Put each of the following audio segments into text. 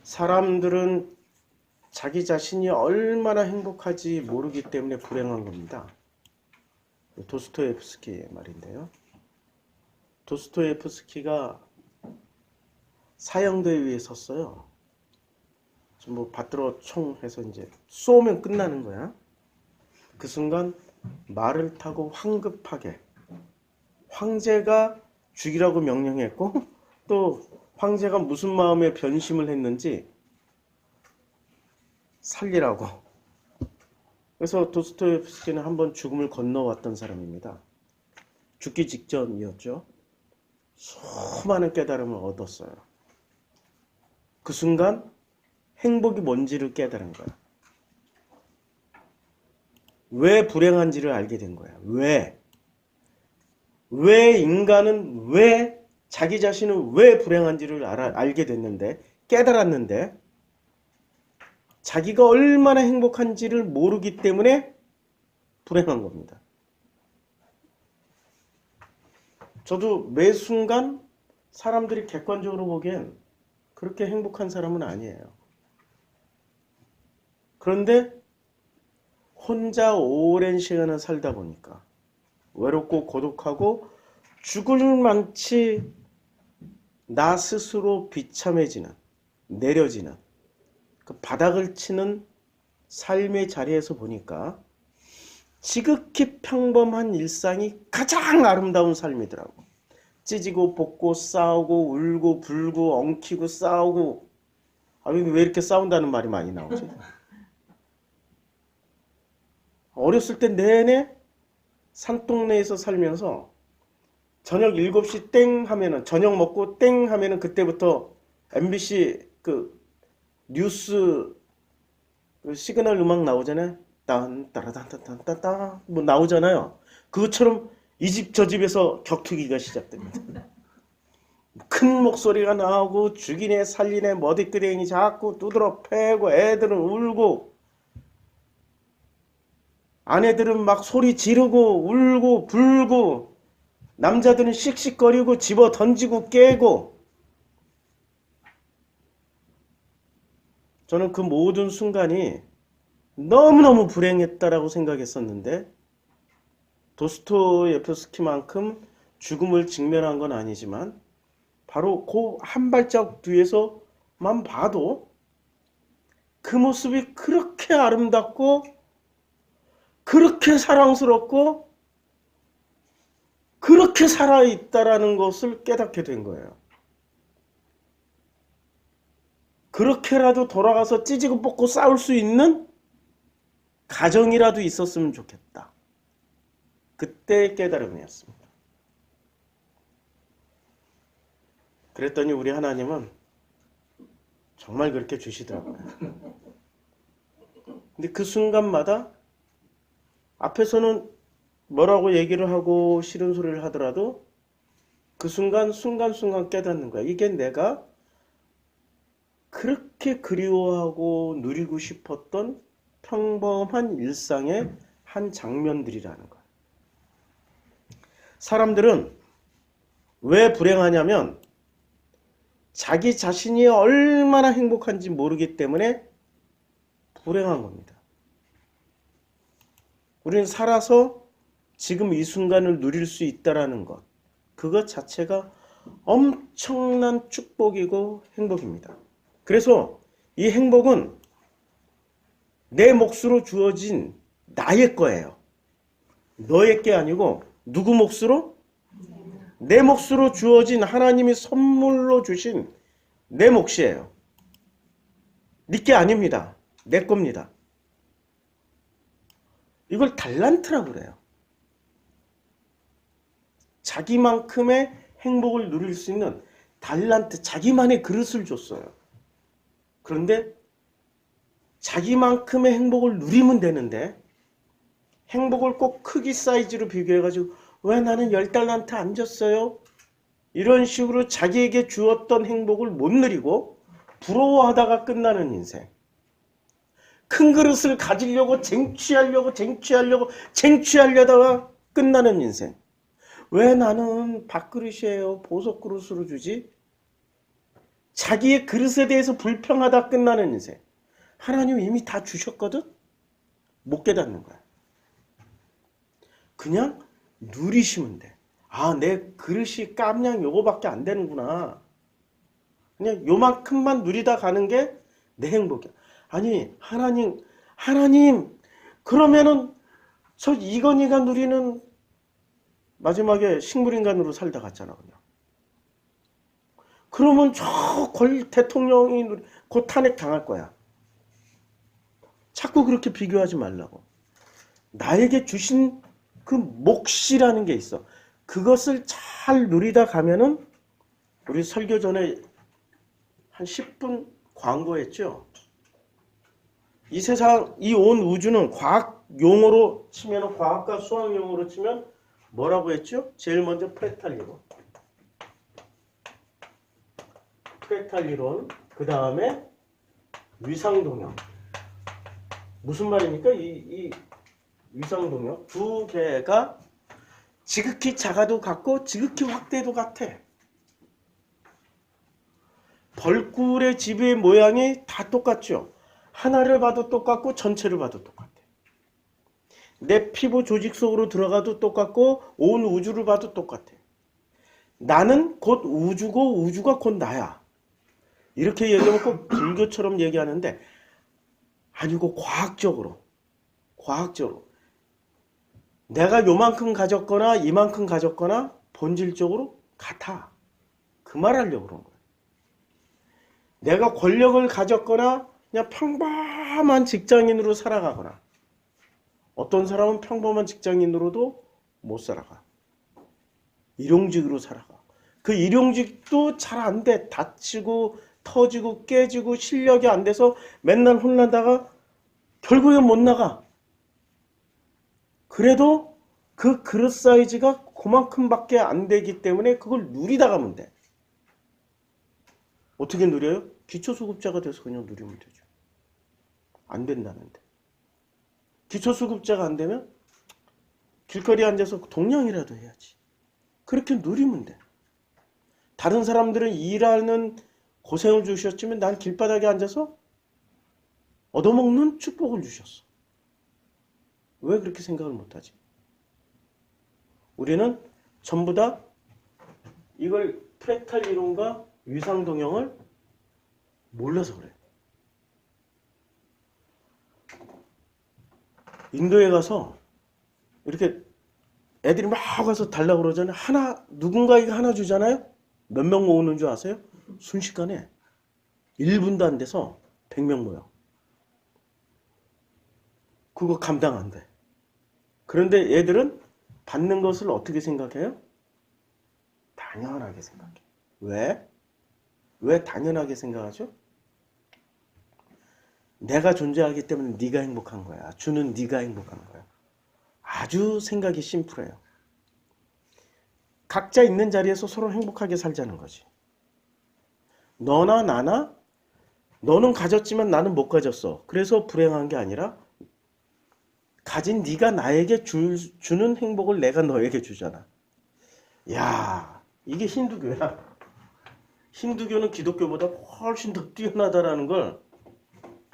사람들은 자기 자신이 얼마나 행복하지 모르기 때문에 불행한 겁니다. 도스토옙스키의 말인데요. 도스토옙스키가 사형대에 위에 섰어요. 뭐 받들어 총 해서 이제 쏘면 끝나는 거야. 그 순간 말을 타고 황급하게 황제가 죽이라고 명령했고 또 황제가 무슨 마음에 변심을 했는지 살리라고. 그래서 도스토옙스키는 한번 죽음을 건너왔던 사람입니다. 죽기 직전이었죠. 수많은 깨달음을 얻었어요. 그 순간 행복이 뭔지를 깨달은 거야. 왜 불행한지를 알게 된 거야. 왜 인간은 왜 자기 자신은 왜 불행한지를 알게 됐는데, 깨달았는데 자기가 얼마나 행복한지를 모르기 때문에 불행한 겁니다. 저도 매 순간 사람들이 객관적으로 보기엔 그렇게 행복한 사람은 아니에요. 그런데 혼자 오랜 시간을 살다 보니까 외롭고 고독하고 죽을 만치 나 스스로 비참해지는, 내려지는 그 바닥을 치는 삶의 자리에서 보니까 지극히 평범한 일상이 가장 아름다운 삶이더라고. 찢고 볶고 싸우고 울고 불고 엉키고 싸우고. 아니 왜 이렇게 싸운다는 말이 많이 나오지? 어렸을 때 내내 산동네에서 살면서 저녁 7시 땡 하면은, 저녁 먹고 땡 하면은 그때부터 MBC 그 뉴스 그 시그널 음악 나오잖아요. 딴따라단따단따따 뭐 나오잖아요. 그것처럼 이 집 저 집에서 격투기가 시작됩니다. 큰 목소리가 나오고 죽이네 살리네 머리끄댕이 자꾸 두드러 패고 애들은 울고 아내들은 막 소리 지르고 울고 불고 남자들은 씩씩거리고 집어 던지고 깨고. 저는 그 모든 순간이 너무너무 불행했다라고 생각했었는데 도스토옙스키만큼 죽음을 직면한 건 아니지만 바로 그 한 발짝 뒤에서만 봐도 그 모습이 그렇게 아름답고 그렇게 사랑스럽고 그렇게 살아있다라는 것을 깨닫게 된 거예요. 그렇게라도 돌아가서 찢고 뽑고 싸울 수 있는 가정이라도 있었으면 좋겠다. 그때의 깨달음이었습니다. 그랬더니 우리 하나님은 정말 그렇게 주시더라고요. 근데 그 순간마다 앞에서는 뭐라고 얘기를 하고 싫은 소리를 하더라도 그 순간순간 깨닫는 거야. 이게 내가 그렇게 그리워하고 누리고 싶었던 평범한 일상의 한 장면들이라는 거야. 사람들은 왜 불행하냐면 자기 자신이 얼마나 행복한지 모르기 때문에 불행한 겁니다. 우리는 살아서 지금 이 순간을 누릴 수 있다는 것, 그것 자체가 엄청난 축복이고 행복입니다. 그래서 이 행복은 내 몫으로 주어진 나의 거예요. 너의 게 아니고 누구 몫으로? 내 몫으로 주어진 하나님이 선물로 주신 내 몫이에요. 네 게 아닙니다. 내 겁니다. 이걸 달란트라고 그래요. 자기만큼의 행복을 누릴 수 있는 달란트, 자기만의 그릇을 줬어요. 그런데 자기만큼의 행복을 누리면 되는데 행복을 꼭 크기 사이즈로 비교해가지고 왜 나는 10달란트 안 줬어요? 이런 식으로 자기에게 주었던 행복을 못 누리고 부러워하다가 끝나는 인생. 큰 그릇을 가지려고 쟁취하려다가 끝나는 인생. 왜 나는 밥그릇이에요? 보석 그릇으로 주지? 자기의 그릇에 대해서 불평하다 끝나는 인생. 하나님 이미 다 주셨거든? 못 깨닫는 거야. 그냥 누리시면 돼. 아, 내 그릇이 깜냥 요거밖에 안 되는구나. 그냥 요만큼만 누리다 가는 게 내 행복이야. 아니, 하나님, 그러면은 저 이건희가 누리는 마지막에 식물인간으로 살다 갔잖아, 그냥. 그러면 저 대통령이 곧 탄핵 당할 거야. 자꾸 그렇게 비교하지 말라고. 나에게 주신 그 몫이라는 게 있어. 그것을 잘 누리다 가면은, 우리 설교 전에 한 10분 광고했죠. 이 세상, 이 온 우주는 과학 용어로 치면, 과학과 수학 용어로 치면 뭐라고 했죠? 제일 먼저 프랙탈 이론. 프랙탈 이론, 그 다음에 위상동형. 무슨 말입니까? 이 위상동형 두 개가 지극히 작아도 같고 지극히 확대도 같아. 벌꿀의 지부의 모양이 다 똑같죠. 하나를 봐도 똑같고 전체를 봐도 똑같아. 내 피부 조직 속으로 들어가도 똑같고 온 우주를 봐도 똑같아. 나는 곧 우주고 우주가 곧 나야. 이렇게 얘기하면 꼭 불교처럼 얘기하는데 아니고 과학적으로 내가 요만큼 가졌거나 이만큼 가졌거나 본질적으로 같아. 그 말 하려고 그런 거야. 내가 권력을 가졌거나 그냥 평범한 직장인으로 살아가거나, 어떤 사람은 평범한 직장인으로도 못 살아가. 일용직으로 살아가. 그 일용직도 잘 안 돼. 다치고 터지고 깨지고 실력이 안 돼서 맨날 혼나다가 결국엔 못 나가. 그래도 그 그릇 사이즈가 그만큼밖에 안 되기 때문에 그걸 누리다 가면 돼. 어떻게 누려요? 기초수급자가 돼서 그냥 누리면 되죠. 안 된다는데. 기초수급자가 안 되면 길거리에 앉아서 동냥이라도 해야지. 그렇게 누리면 돼. 다른 사람들은 일하는 고생을 주셨지만 난 길바닥에 앉아서 얻어먹는 축복을 주셨어. 왜 그렇게 생각을 못하지? 우리는 전부 다 이걸 프랙탈 이론과 위상동형을 몰라서 그래. 인도에 가서 이렇게 애들이 막 와서 달라고 그러잖아요. 누군가에게 하나 주잖아요. 몇 명 모으는 줄 아세요? 순식간에 1분도 안 돼서 100명 모여. 그거 감당 안 돼. 그런데 애들은 받는 것을 어떻게 생각해요? 당연하게 생각해. 왜? 왜 당연하게 생각하죠? 내가 존재하기 때문에 네가 행복한 거야. 주는 네가 행복한 거야. 아주 생각이 심플해요. 각자 있는 자리에서 서로 행복하게 살자는 거지. 너나 나나, 너는 가졌지만 나는 못 가졌어. 그래서 불행한 게 아니라 가진 네가 나에게 주는 행복을 내가 너에게 주잖아. 야, 이게 힌두교야. 힌두교는 기독교보다 훨씬 더 뛰어나다라는 걸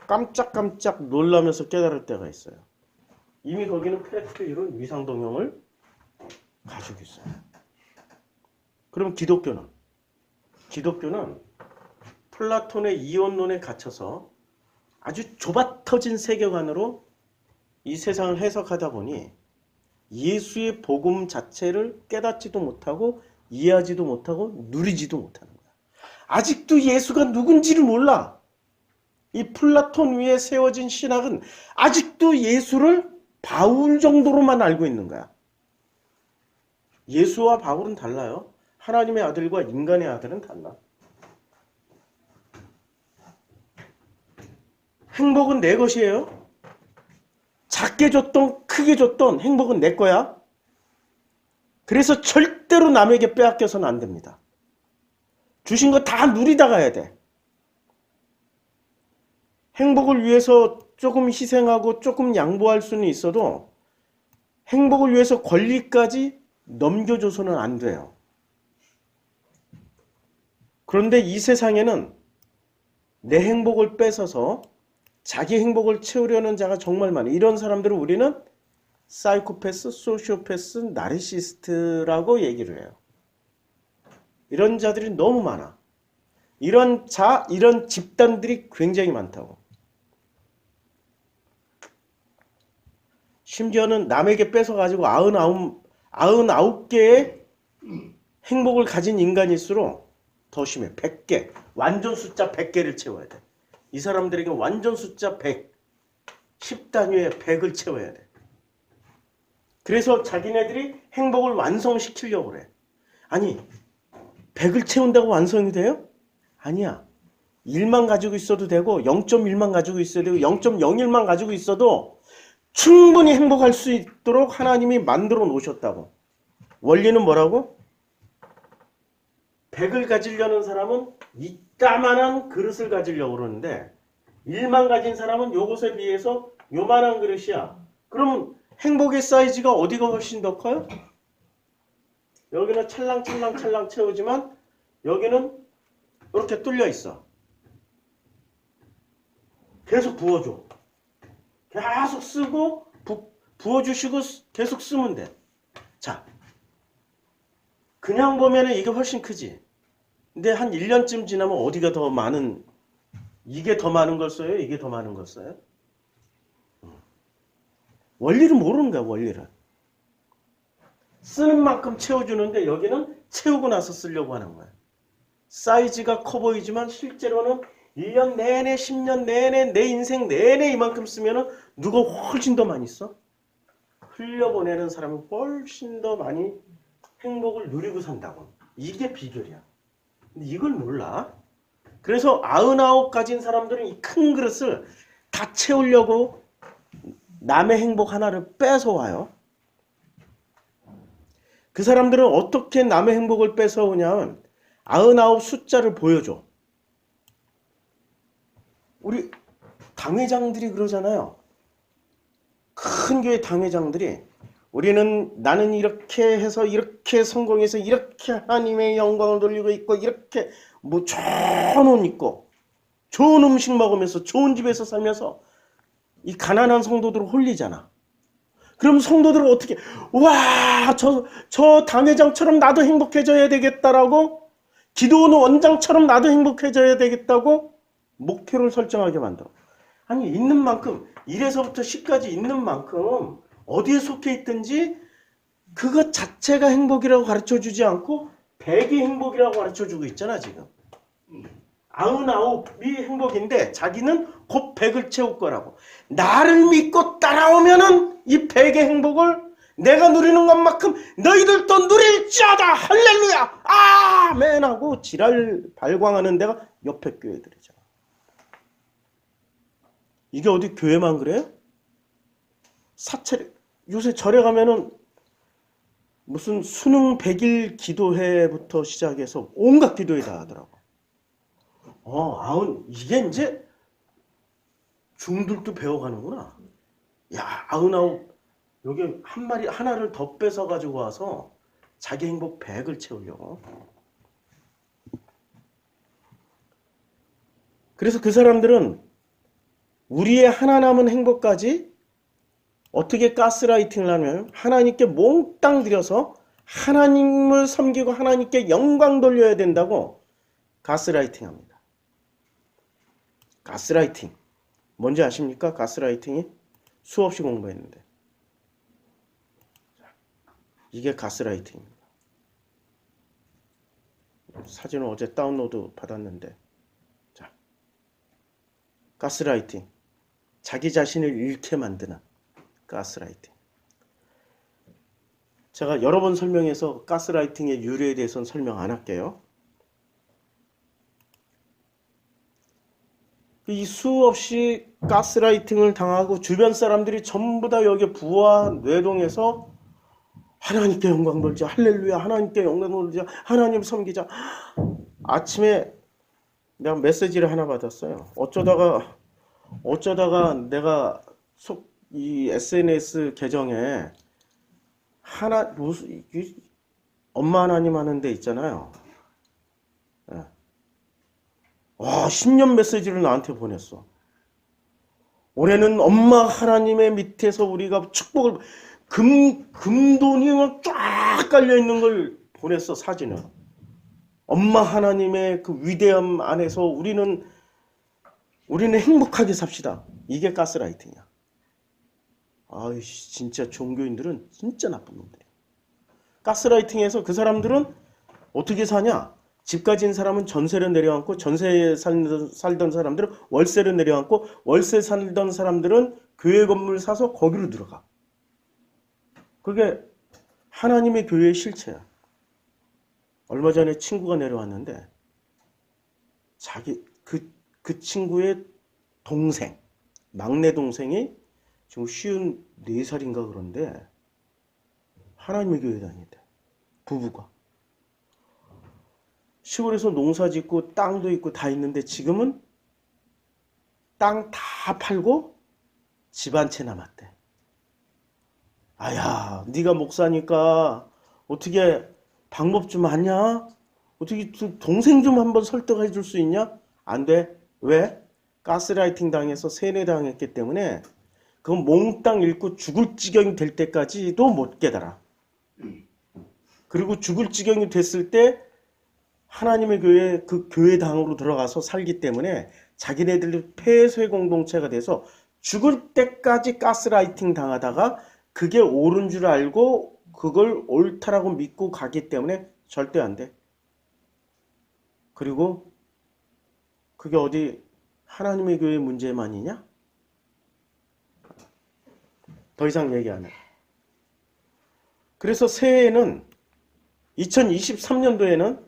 깜짝깜짝 놀라면서 깨달을 때가 있어요. 이미 거기는 프랙탈 이론 위상동형을 가지고 있어요. 그럼 기독교는 플라톤의 이원론에 갇혀서 아주 좁아터진 세계관으로 이 세상을 해석하다 보니 예수의 복음 자체를 깨닫지도 못하고 이해하지도 못하고 누리지도 못하는 거야. 아직도 예수가 누군지를 몰라. 이 플라톤 위에 세워진 신학은 아직도 예수를 바울 정도로만 알고 있는 거야. 예수와 바울은 달라요. 하나님의 아들과 인간의 아들은 달라. 행복은 내 것이에요. 작게 줬던 크게 줬던 행복은 내 거야. 그래서 절대로 남에게 빼앗겨서는 안 됩니다. 주신 거 다 누리다 가야 돼. 행복을 위해서 조금 희생하고 조금 양보할 수는 있어도 행복을 위해서 권리까지 넘겨줘서는 안 돼요. 그런데 이 세상에는 내 행복을 뺏어서 자기 행복을 채우려는 자가 정말 많아. 이런 사람들을 우리는 사이코패스, 소시오패스, 나르시스트라고 얘기를 해요. 이런 자들이 너무 많아. 이런 집단들이 굉장히 많다고. 심지어는 남에게 뺏어가지고 99개의 행복을 가진 인간일수록 더 심해. 100개. 완전 숫자 100개를 채워야 돼. 이 사람들에게 완전 숫자 100. 10단위의 100을 채워야 돼. 그래서 자기네들이 행복을 완성시키려고 그래. 아니, 100을 채운다고 완성이 돼요? 아니야. 1만 가지고 있어도 되고 0.1만 가지고 있어도 되고 0.01만 가지고 있어도 충분히 행복할 수 있도록 하나님이 만들어 놓으셨다고. 원리는 뭐라고? 100을 가지려는 사람은 이따만한 그릇을 가지려고 그러는데 1만 가진 사람은 요것에 비해서 요만한 그릇이야. 그럼 행복의 사이즈가 어디가 훨씬 더 커요? 여기는 찰랑찰랑 채우지만 여기는 이렇게 뚫려 있어. 계속 부어줘. 계속 쓰고 부어주시고 계속 쓰면 돼. 자, 그냥 보면은 이게 훨씬 크지. 근데 한 1년쯤 지나면 어디가 더 많은, 이게 더 많은 걸 써요? 이게 더 많은 걸 써요? 원리를 모르는 거야, 원리를. 쓰는 만큼 채워주는데 여기는 채우고 나서 쓰려고 하는 거야. 사이즈가 커 보이지만 실제로는 1년 내내, 10년 내내, 내 인생 내내 이만큼 쓰면은 누가 훨씬 더 많이 써? 흘려보내는 사람이 훨씬 더 많이 행복을 누리고 산다고. 이게 비결이야. 근데 이걸 몰라. 그래서 99 가진 사람들은 이 큰 그릇을 다 채우려고 남의 행복 하나를 뺏어와요. 그 사람들은 어떻게 남의 행복을 뺏어오냐면 99 숫자를 보여줘. 우리 당회장들이 그러잖아요. 큰 교회 당회장들이 나는 이렇게 해서 이렇게 성공해서 이렇게 하나님의 영광을 돌리고 있고 이렇게 뭐 좋은 옷 입고 좋은 음식 먹으면서 좋은 집에서 살면서 이 가난한 성도들을 홀리잖아. 그럼 성도들은 어떻게 와, 저 당회장처럼 나도 행복해져야 되겠다라고 기도원 원장처럼 나도 행복해져야 되겠다고 목표를 설정하게 만들어. 아니 있는 만큼 1에서부터 10까지 있는 만큼 어디에 속해 있든지 그것 자체가 행복이라고 가르쳐주지 않고 100이 행복이라고 가르쳐주고 있잖아 지금. 99이 행복인데 자기는 곧 100을 채울 거라고. 나를 믿고 따라오면은 이 100의 행복을 내가 누리는 것만큼 너희들도 누릴지어다 할렐루야 아멘 하고 지랄 발광하는 데가 옆에 교회들이잖아. 이게 어디 교회만 그래요? 사찰 요새 절에 가면은 무슨 수능 100일 기도회부터 시작해서 온갖 기도회 다 하더라고. 이게 이제 중들도 배워가는구나. 야, 99 여기 하나를 더 뺏어 가지고 와서 자기 행복 100을 채우려고. 그래서 그 사람들은 우리의 하나 남은 행복까지 어떻게 가스라이팅을 하냐면 하나님께 몽땅 들여서 하나님을 섬기고 하나님께 영광 돌려야 된다고 가스라이팅 합니다. 가스라이팅. 뭔지 아십니까? 가스라이팅이? 수없이 공부했는데. 이게 가스라이팅입니다. 사진을 어제 다운로드 받았는데. 자, 가스라이팅. 자기 자신을 잃게 만드는 가스라이팅. 제가 여러 번 설명해서 가스라이팅의 유래에 대해서는 설명 안 할게요. 이 수없이 가스라이팅을 당하고 주변 사람들이 전부 다 여기 부와 뇌동에서 하나님께 영광 돌자 할렐루야 하나님께 영광 돌자 하나님 섬기자. 아침에 내가 메시지를 하나 받았어요. 어쩌다가 내가 이 SNS 계정에 엄마 하나님 하는 데 있잖아요. 신년 메시지를 나한테 보냈어. 올해는 엄마 하나님의 밑에서 우리가 축복을 금돈이 막 쫙 깔려 있는 걸 보냈어, 사진을. 엄마 하나님의 그 위대함 안에서 우리는 행복하게 삽시다. 이게 가스라이팅이야. 아이씨, 진짜 종교인들은 진짜 나쁜 놈들이야. 가스라이팅에서 그 사람들은 어떻게 사냐? 집 가진 사람은 전세를 내려앉고, 전세에 살던 사람들은 월세를 내려앉고, 월세 살던 사람들은 교회 건물 사서 거기로 들어가. 그게 하나님의 교회의 실체야. 얼마 전에 친구가 내려왔는데 그 친구의 동생, 막내 동생이 지금 54살인가 그런데 하나님의 교회 다닌대. 부부가. 시골에서 농사 짓고 땅도 있고 다 있는데 지금은 땅 다 팔고 집 한 채 남았대. 아야, 네가 목사니까 어떻게 방법 좀 아냐? 어떻게 동생 좀 한번 설득해 줄 수 있냐? 안 돼. 왜? 가스라이팅 당해서 세뇌 당했기 때문에 그 몽땅 잃고 죽을 지경이 될 때까지도 못 깨달아. 그리고 죽을 지경이 됐을 때 하나님의 교회, 그 교회당으로 들어가서 살기 때문에 자기네들이 폐쇄 공동체가 돼서 죽을 때까지 가스라이팅 당하다가 그게 옳은 줄 알고 그걸 옳다라고 믿고 가기 때문에 절대 안 돼. 그리고 그게 어디 하나님의 교회 문제만이냐? 더 이상 얘기 안 해. 그래서 새해에는 2023년도에는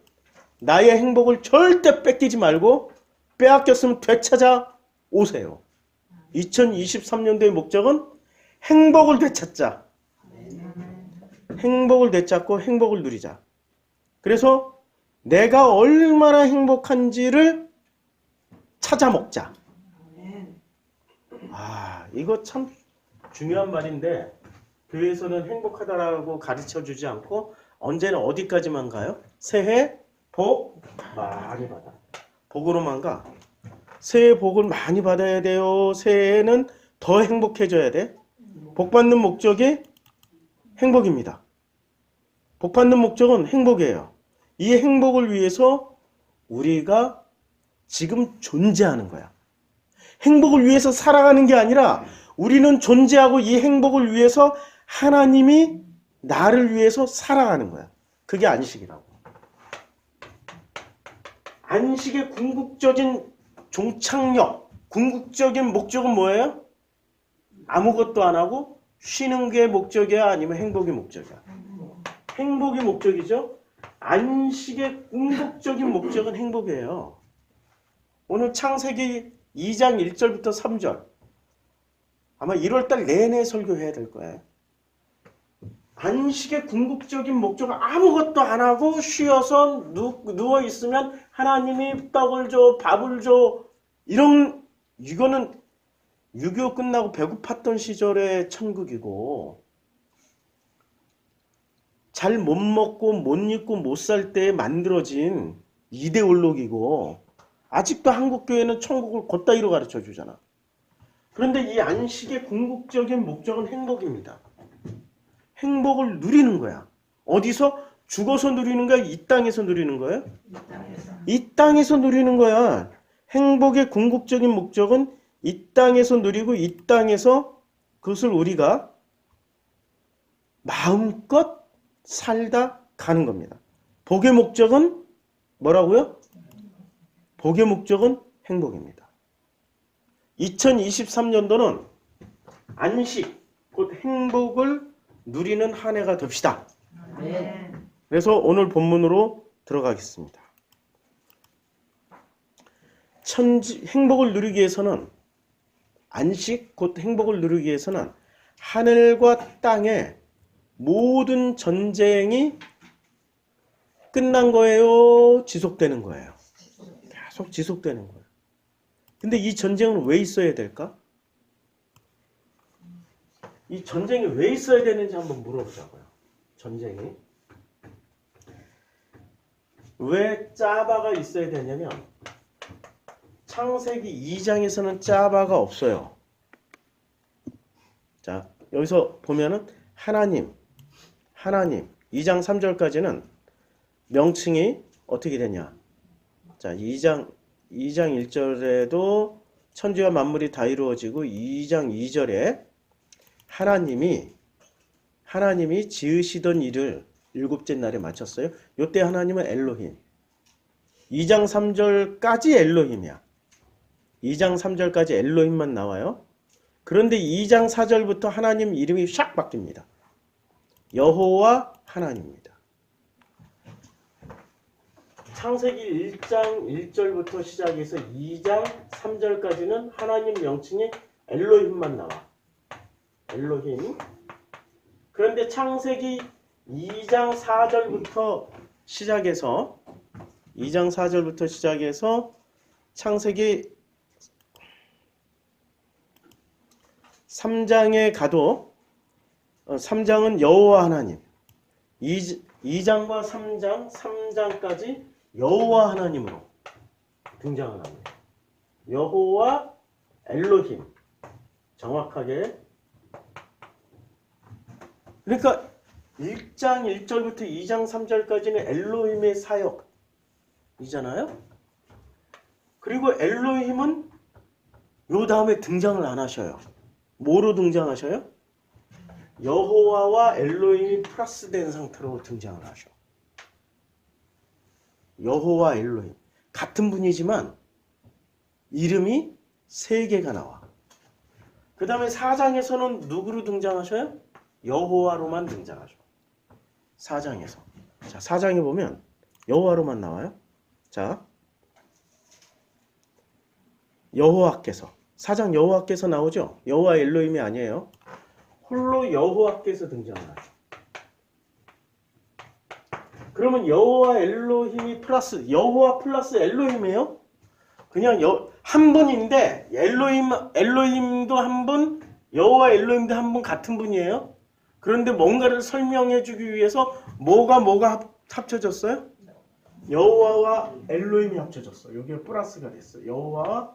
나의 행복을 절대 뺏기지 말고 빼앗겼으면 되찾아 오세요. 2023년도의 목적은 행복을 되찾자. 행복을 되찾고 행복을 누리자. 그래서 내가 얼마나 행복한지를 찾아 먹자. 이거 참 중요한 말인데 교회에서는 행복하다라고 가르쳐 주지 않고 언제나 어디까지만 가요? 새해 복 많이 받아. 복으로만 가. 새해 복을 많이 받아야 돼요. 새해에는 더 행복해져야 돼. 복 받는 목적이 행복입니다. 복 받는 목적은 행복이에요. 이 행복을 위해서 우리가 지금 존재하는 거야. 행복을 위해서 살아가는 게 아니라 우리는 존재하고 이 행복을 위해서 하나님이 나를 위해서 살아가는 거야. 그게 안식이라고. 안식의 궁극적인 종착역, 궁극적인 목적은 뭐예요? 아무것도 안 하고 쉬는 게 목적이야? 아니면 행복이 목적이야? 행복이 목적이죠? 안식의 궁극적인 목적은 행복이에요. 오늘 창세기 2장 1절부터 3절 아마 1월달 내내 설교해야 될 거예요. 안식의 궁극적인 목적은 아무것도 안 하고 쉬어서 누워있으면 하나님이 떡을 줘, 밥을 줘. 이거는 6.25 끝나고 배고팠던 시절의 천국이고 잘 못 먹고 못 입고 못 살 때 만들어진 이데올로기고 아직도 한국교회는 천국을 걷다이로 가르쳐 주잖아. 그런데 이 안식의 궁극적인 목적은 행복입니다. 행복을 누리는 거야. 어디서? 죽어서 누리는 거야? 이 땅에서 누리는 거야? 이 땅에서 누리는 거야. 행복의 궁극적인 목적은 이 땅에서 누리고 이 땅에서 그것을 우리가 마음껏 살다 가는 겁니다. 복의 목적은 뭐라고요? 복의 목적은 행복입니다. 2023년도는 안식, 곧 행복을 누리는 한 해가 됩시다. 그래서 오늘 본문으로 들어가겠습니다. 행복을 누리기 위해서는 안식, 곧 행복을 누리기 위해서는 하늘과 땅의 모든 전쟁이 끝난 거예요? 지속되는 거예요? 계속 지속되는 거예요. 근데 이 전쟁은 왜 있어야 될까? 이 전쟁이 왜 있어야 되는지 한번 물어보자고요. 전쟁이. 왜 짜바가 있어야 되냐면 창세기 2장에서는 짜바가 없어요. 자, 여기서 보면은 하나님 2장 3절까지는 명칭이 어떻게 되냐. 자, 2장 1절에도 천지와 만물이 다 이루어지고 2장 2절에 하나님이 지으시던 일을 일곱째 날에 마쳤어요. 요때 하나님은 엘로힘. 2장 3절까지 엘로힘이야. 2장 3절까지 엘로힘만 나와요. 그런데 2장 4절부터 하나님 이름이 샥 바뀝니다. 여호와 하나님입니다. 창세기 1장 1절부터 시작해서 2장 3절까지는 하나님 명칭이 엘로힘만 나와. 엘로힘. 그런데 창세기 2장 4절부터 시작해서 창세기 3장에 가도 3장은 여호와 하나님, 2장과 3장까지 여호와 하나님으로 등장을 합니다. 여호와 엘로힘. 정확하게. 그러니까 1장 1절부터 2장 3절까지는 엘로힘의 사역이잖아요. 그리고 엘로힘은 요 다음에 등장을 안 하셔요. 뭐로 등장하셔요? 여호와와 엘로힘이 플러스된 상태로 등장을 하셔. 여호와 엘로힘. 같은 분이지만 이름이 세 개가 나와. 그 다음에 4장에서는 누구로 등장하셔요? 여호와로만 등장하셔. 4장에서. 자, 4장에 보면 여호와로만 나와요. 자, 여호와께서. 4장 여호와께서 나오죠? 여호와 엘로힘이 아니에요. 홀로 여호와께서 등장을 하죠. 그러면 여호와 엘로힘이 플러스, 여호와 플러스 엘로힘이에요? 그냥 한 분인데 엘로힘도 한 분, 여호와 엘로힘도 한 분 같은 분이에요. 그런데 뭔가를 설명해 주기 위해서 뭐가 합쳐졌어요? 여호와와 엘로힘이 합쳐졌어. 여기에 플러스가 됐어요. 여호와와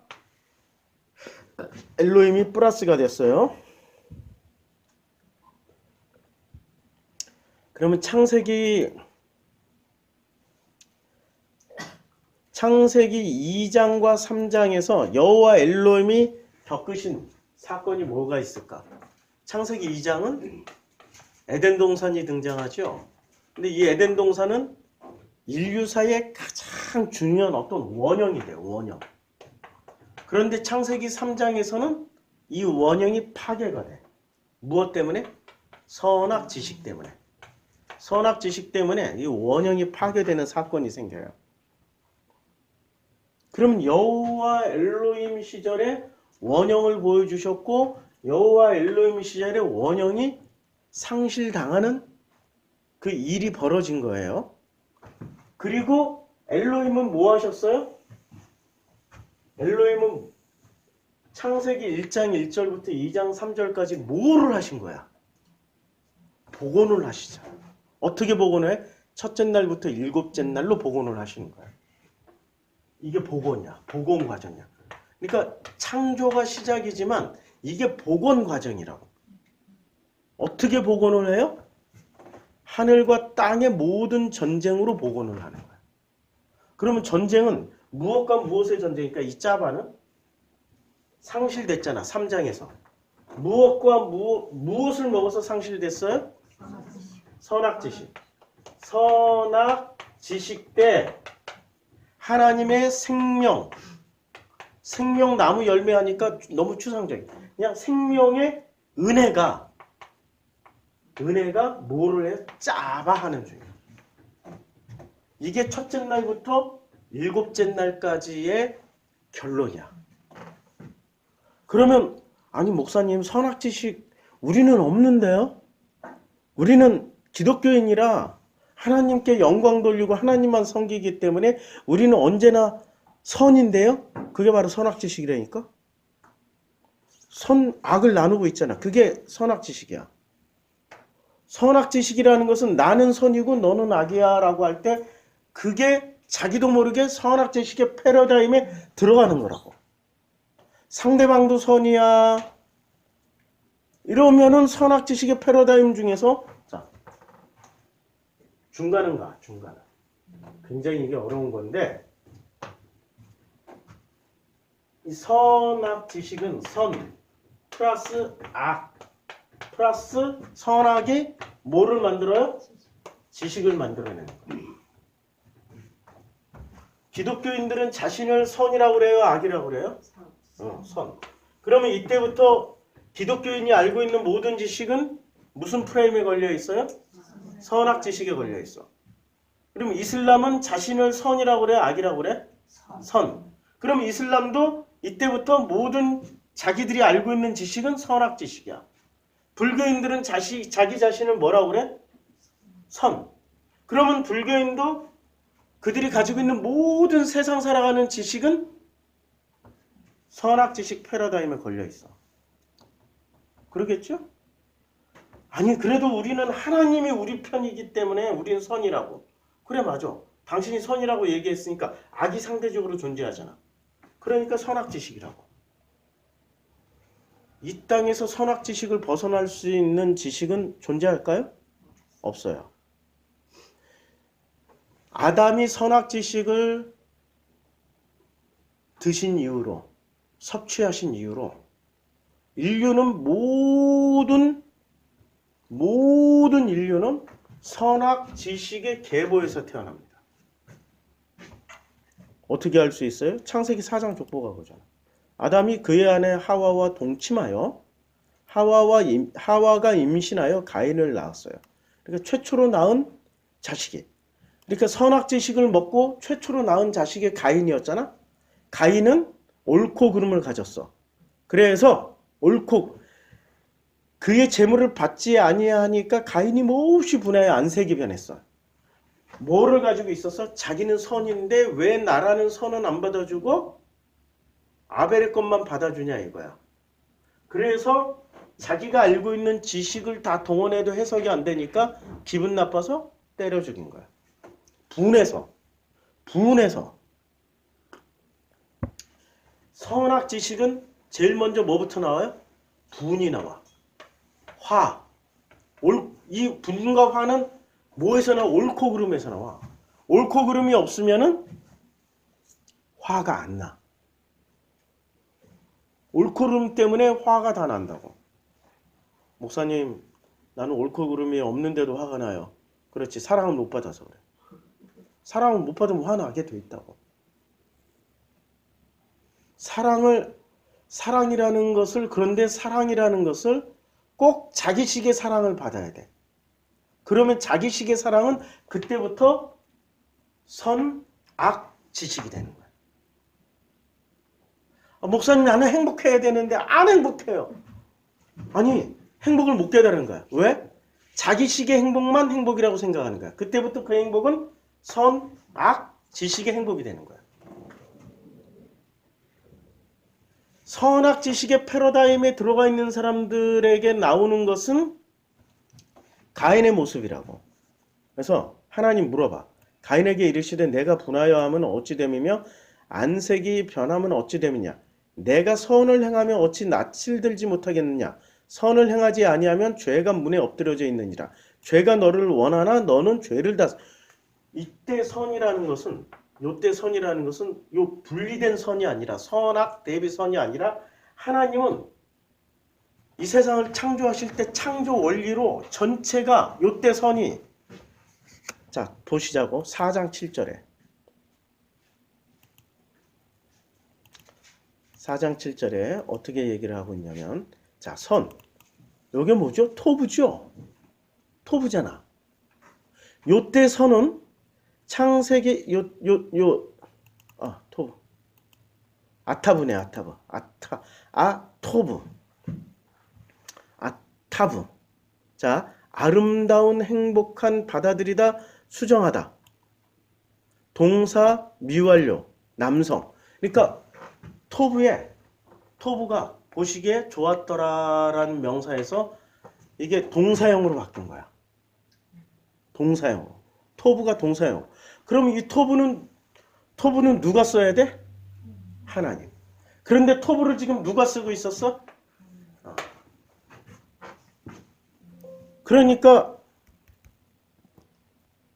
엘로힘이 플러스가 됐어요. 그러면 창세기 2장과 3장에서 여호와 엘로힘이 겪으신 사건이 뭐가 있을까? 창세기 2장은 에덴 동산이 등장하죠. 근데 이 에덴 동산은 인류사의 가장 중요한 어떤 원형이 돼요. 원형. 그런데 창세기 3장에서는 이 원형이 파괴가 돼. 무엇 때문에? 선악 지식 때문에. 선악 지식 때문에 이 원형이 파괴되는 사건이 생겨요. 그럼 여호와 엘로힘 시절에 원형을 보여주셨고 여호와 엘로힘 시절에 원형이 상실당하는 그 일이 벌어진 거예요. 그리고 엘로힘은 뭐 하셨어요? 엘로힘은 창세기 1장 1절부터 2장 3절까지 뭐를 하신 거야? 복원을 하시죠. 어떻게 복원해? 첫째 날부터 일곱째 날로 복원을 하시는 거야. 이게 복원이야. 복원 과정이야. 그러니까 창조가 시작이지만 이게 복원 과정이라고. 어떻게 복원을 해요? 하늘과 땅의 모든 전쟁으로 복원을 하는 거야. 그러면 전쟁은 무엇과 무엇의 전쟁이니까 이 짜바는 상실됐잖아. 3장에서. 무엇과 무엇을 먹어서 상실됐어요? 선악지식. 선악지식 때 하나님의 생명나무 열매 하니까 너무 추상적이야. 그냥 생명의 은혜가 뭐를 해? 짜바하는 중이야. 이게 첫째 날부터 일곱째 날까지의 결론이야. 그러면 아니 목사님 선악지식 우리는 없는데요? 우리는 기독교인이라 하나님께 영광 돌리고 하나님만 섬기기 때문에 우리는 언제나 선인데요? 그게 바로 선악지식이라니까? 선악을 나누고 있잖아. 그게 선악지식이야. 선악지식이라는 것은 나는 선이고 너는 악이야 라고 할 때 그게 자기도 모르게 선악지식의 패러다임에 들어가는 거라고. 상대방도 선이야. 이러면은 선악지식의 패러다임 중에서 자, 중간은 가. 중간은. 굉장히 이게 어려운 건데 이 선악지식은 선 플러스 악 플러스 선악이 뭐를 만들어요? 지식을 만들어내는 거예요. 기독교인들은 자신을 선이라고 그래요? 악이라고 그래요? 선. 그러면 이때부터 기독교인이 알고 있는 모든 지식은 무슨 프레임에 걸려 있어요? 선악 지식에 걸려 있어. 그럼 이슬람은 자신을 선이라고 그래? 악이라고 그래? 선. 그럼 이슬람도 이때부터 모든 자기들이 알고 있는 지식은 선악 지식이야. 불교인들은 자기 자신을 뭐라고 그래? 선. 그러면 불교인도 그들이 가지고 있는 모든 세상 살아가는 지식은 선악 지식 패러다임에 걸려 있어. 그러겠죠? 아니 그래도 우리는 하나님이 우리 편이기 때문에 우리는 선이라고. 그래 맞아. 당신이 선이라고 얘기했으니까 악이 상대적으로 존재하잖아. 그러니까 선악 지식이라고. 이 땅에서 선악 지식을 벗어날 수 있는 지식은 존재할까요? 없어요. 아담이 선악 지식을 드신 이후로 섭취하신 이후로 인류는 모든 인류는 선악 지식의 계보에서 태어납니다. 어떻게 알 수 있어요? 창세기 4장 족보가 그러잖아. 아담이 그의 아내 하와와 동침하여 하와가 임신하여 가인을 낳았어요. 그러니까 최초로 낳은 자식이. 그러니까 선악 지식을 먹고 최초로 낳은 자식이 가인이었잖아. 가인은 옳고 그름을 가졌어. 그래서 옳고 그의 재물을 받지 아니하니까 가인이 몹시 분하여 안색이 변했어. 뭐를 가지고 있었어? 자기는 선인데 왜 나라는 선은 안 받아주고 아벨의 것만 받아주냐 이거야. 그래서 자기가 알고 있는 지식을 다 동원해도 해석이 안 되니까 기분 나빠서 때려 죽인 거야. 분해서 선악 지식은 제일 먼저 뭐부터 나와요? 분이 나와. 화. 이 분과 화는 뭐에서 나와? 옳고 그름에서 나와. 옳고 그름이 없으면은 화가 안 나. 옳고 그름 때문에 화가 다 난다고. 목사님, 나는 옳고 그름이 없는데도 화가 나요. 그렇지. 사랑을 못 받아서 그래. 사랑을 못 받으면 화나게 돼 있다고. 사랑이라는 것을, 그런데 사랑이라는 것을 꼭 자기식의 사랑을 받아야 돼. 그러면 자기식의 사랑은 그때부터 선, 악, 지식이 되는 거야. 목사님 나는 행복해야 되는데 안 행복해요. 아니 행복을 못 깨달은 거야. 왜? 자기식의 행복만 행복이라고 생각하는 거야. 그때부터 그 행복은 선, 악, 지식의 행복이 되는 거야. 선악 지식의 패러다임에 들어가 있는 사람들에게 나오는 것은 가인의 모습이라고. 그래서 하나님 물어봐. 가인에게 이르시되 내가 분하여 하면 어찌 됨이며 안색이 변하면 어찌 됨이냐. 내가 선을 행하면 어찌 낯을 들지 못하겠느냐. 선을 행하지 아니하면 죄가 문에 엎드려져 있느니라. 죄가 너를 원하나 너는 죄를 다. 이때 선이라는 것은 요때 선이라는 것은 요 분리된 선이 아니라 선악 대비 선이 아니라 하나님은 이 세상을 창조하실 때 창조 원리로 전체가 요때 선이 자 보시자고 4장 7절에 4장 7절에 어떻게 얘기를 하고 있냐면 자 선 요게 뭐죠? 토부죠? 토부잖아. 요때 선은 창세기 토부 아타브네 아타브 아타브 자 아름다운 행복한 받아들이다 수정하다 동사 미완료 남성 그러니까 토부가 보시기에 좋았더라라는 명사에서 이게 동사형으로 바뀐 거야. 동사형 토부가 동사형. 그럼 이 토부는 토부는 누가 써야 돼? 하나님. 그런데 토부를 지금 누가 쓰고 있었어? 그러니까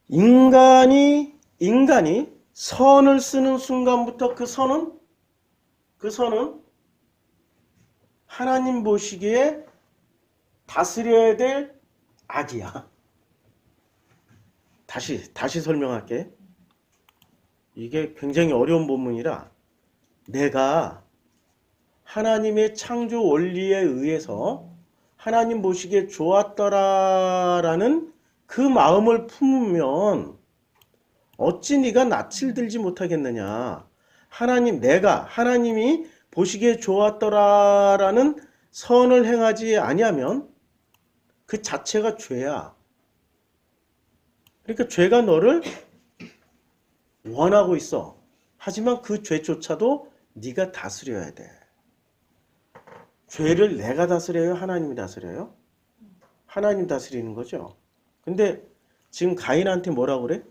인간이 선을 쓰는 순간부터 그 선은 하나님 보시기에 다스려야 될 악이야. 다시 설명할게. 이게 굉장히 어려운 본문이라 내가 하나님의 창조 원리에 의해서 하나님 보시기에 좋았더라라는 그 마음을 품으면 어찌 네가 낯을 들지 못하겠느냐. 하나님이 보시기에 좋았더라라는 선을 행하지 아니하면 그 자체가 죄야. 그러니까 죄가 너를 원하고 있어. 하지만 그 죄조차도 네가 다스려야 돼. 죄를 내가 다스려요? 하나님이 다스려요? 하나님 다스리는 거죠. 근데 지금 가인한테 뭐라고 그래?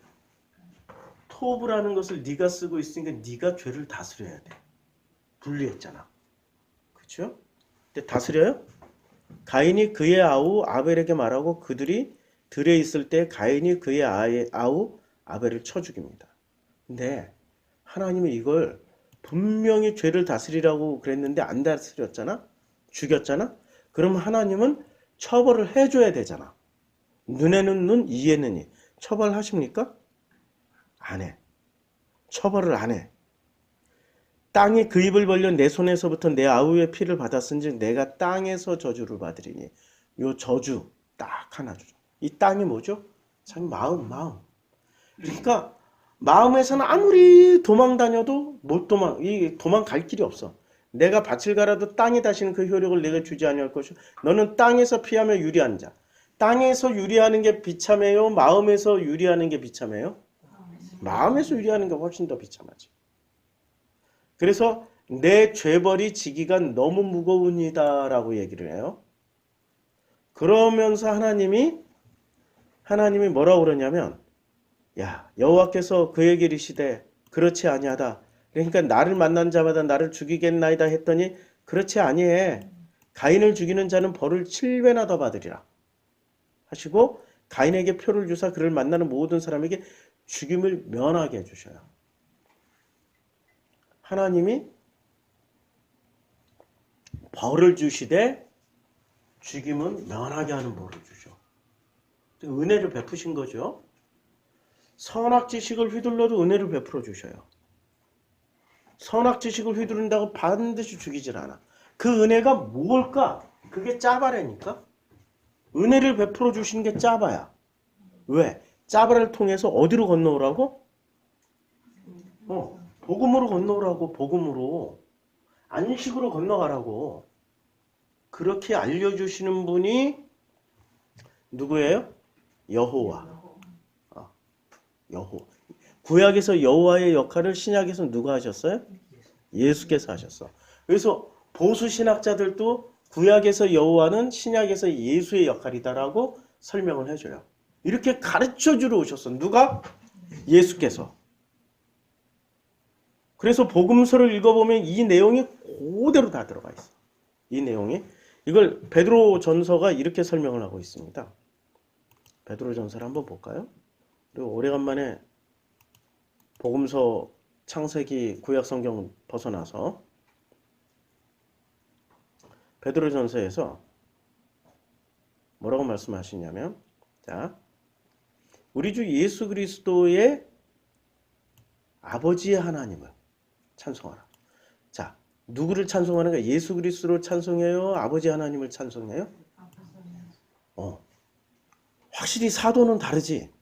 토브라는 것을 네가 쓰고 있으니까 네가 죄를 다스려야 돼. 분리했잖아. 그렇죠? 근데 다스려요? 가인이 그의 아우 아벨에게 말하고 그들이 들에 있을 때 가인이 그의 아우 아벨을 쳐 죽입니다. 근데 하나님이 이걸 분명히 죄를 다스리라고 그랬는데 안 다스렸잖아? 죽였잖아? 그럼 하나님은 처벌을 해줘야 되잖아. 눈에는 눈, 이에는 이. 처벌하십니까? 안 해. 처벌을 안 해. 땅이 그 입을 벌려 내 손에서부터 내 아우의 피를 받았은즉 내가 땅에서 저주를 받으리니. 요 저주 딱 하나 주죠. 이 땅이 뭐죠? 참 마음. 그러니까 마음에서는 아무리 도망 다녀도 도망갈 길이 없어. 내가 밭을 갈아도 땅이 다시는 그 효력을 내가 주지 아니할 것이요. 너는 땅에서 피하며 유리한 자. 땅에서 유리하는 게 비참해요? 마음에서 유리하는 게 비참해요? 마음에서 유리하는 게 훨씬 더 비참하지. 그래서 내 죄벌이 지기가 너무 무거우니다라고 얘기를 해요. 그러면서 하나님이 뭐라고 그러냐면 야 여호와께서 그에게 이르시되 그렇지 아니하다. 그러니까 나를 만난 자마다 나를 죽이겠나이다 했더니 그렇지 아니해. 가인을 죽이는 자는 벌을 7배나 더 받으리라 하시고 가인에게 표를 주사 그를 만나는 모든 사람에게 죽임을 면하게 해주셔요. 하나님이 벌을 주시되 죽임은 면하게 하는 벌을 주죠. 은혜를 베푸신 거죠. 선악지식을 휘둘러도 은혜를 베풀어 주셔요. 선악지식을 휘두른다고 반드시 죽이질 않아. 그 은혜가 뭘까? 그게 짜바라니까. 은혜를 베풀어 주신 게 짜바야. 왜? 짜바를 통해서 어디로 건너오라고? 복음으로 건너오라고. 복음으로. 안식으로 건너가라고. 그렇게 알려주시는 분이 누구예요? 여호와. 여호. 구약에서 여호와의 역할을 신약에서 누가 하셨어요? 예수께서 하셨어. 그래서 보수 신학자들도 구약에서 여호와는 신약에서 예수의 역할이다라고 설명을 해줘요. 이렇게 가르쳐주러 오셨어. 누가? 예수께서. 그래서 복음서를 읽어보면 이 내용이 그대로 다 들어가 있어. 이 내용이. 이걸 베드로전서가 이렇게 설명을 하고 있습니다. 베드로전서를 한번 볼까요? 그리고 오래간만에 복음서, 창세기, 구약성경 벗어나서 베드로전서에서 뭐라고 말씀하시냐면 자, 우리 주 예수 그리스도의 아버지의 하나님을 찬송하라. 자, 누구를 찬송하는가? 예수 그리스도를 찬송해요? 아버지 하나님을 찬송해요? 확실히 사도는 다르지.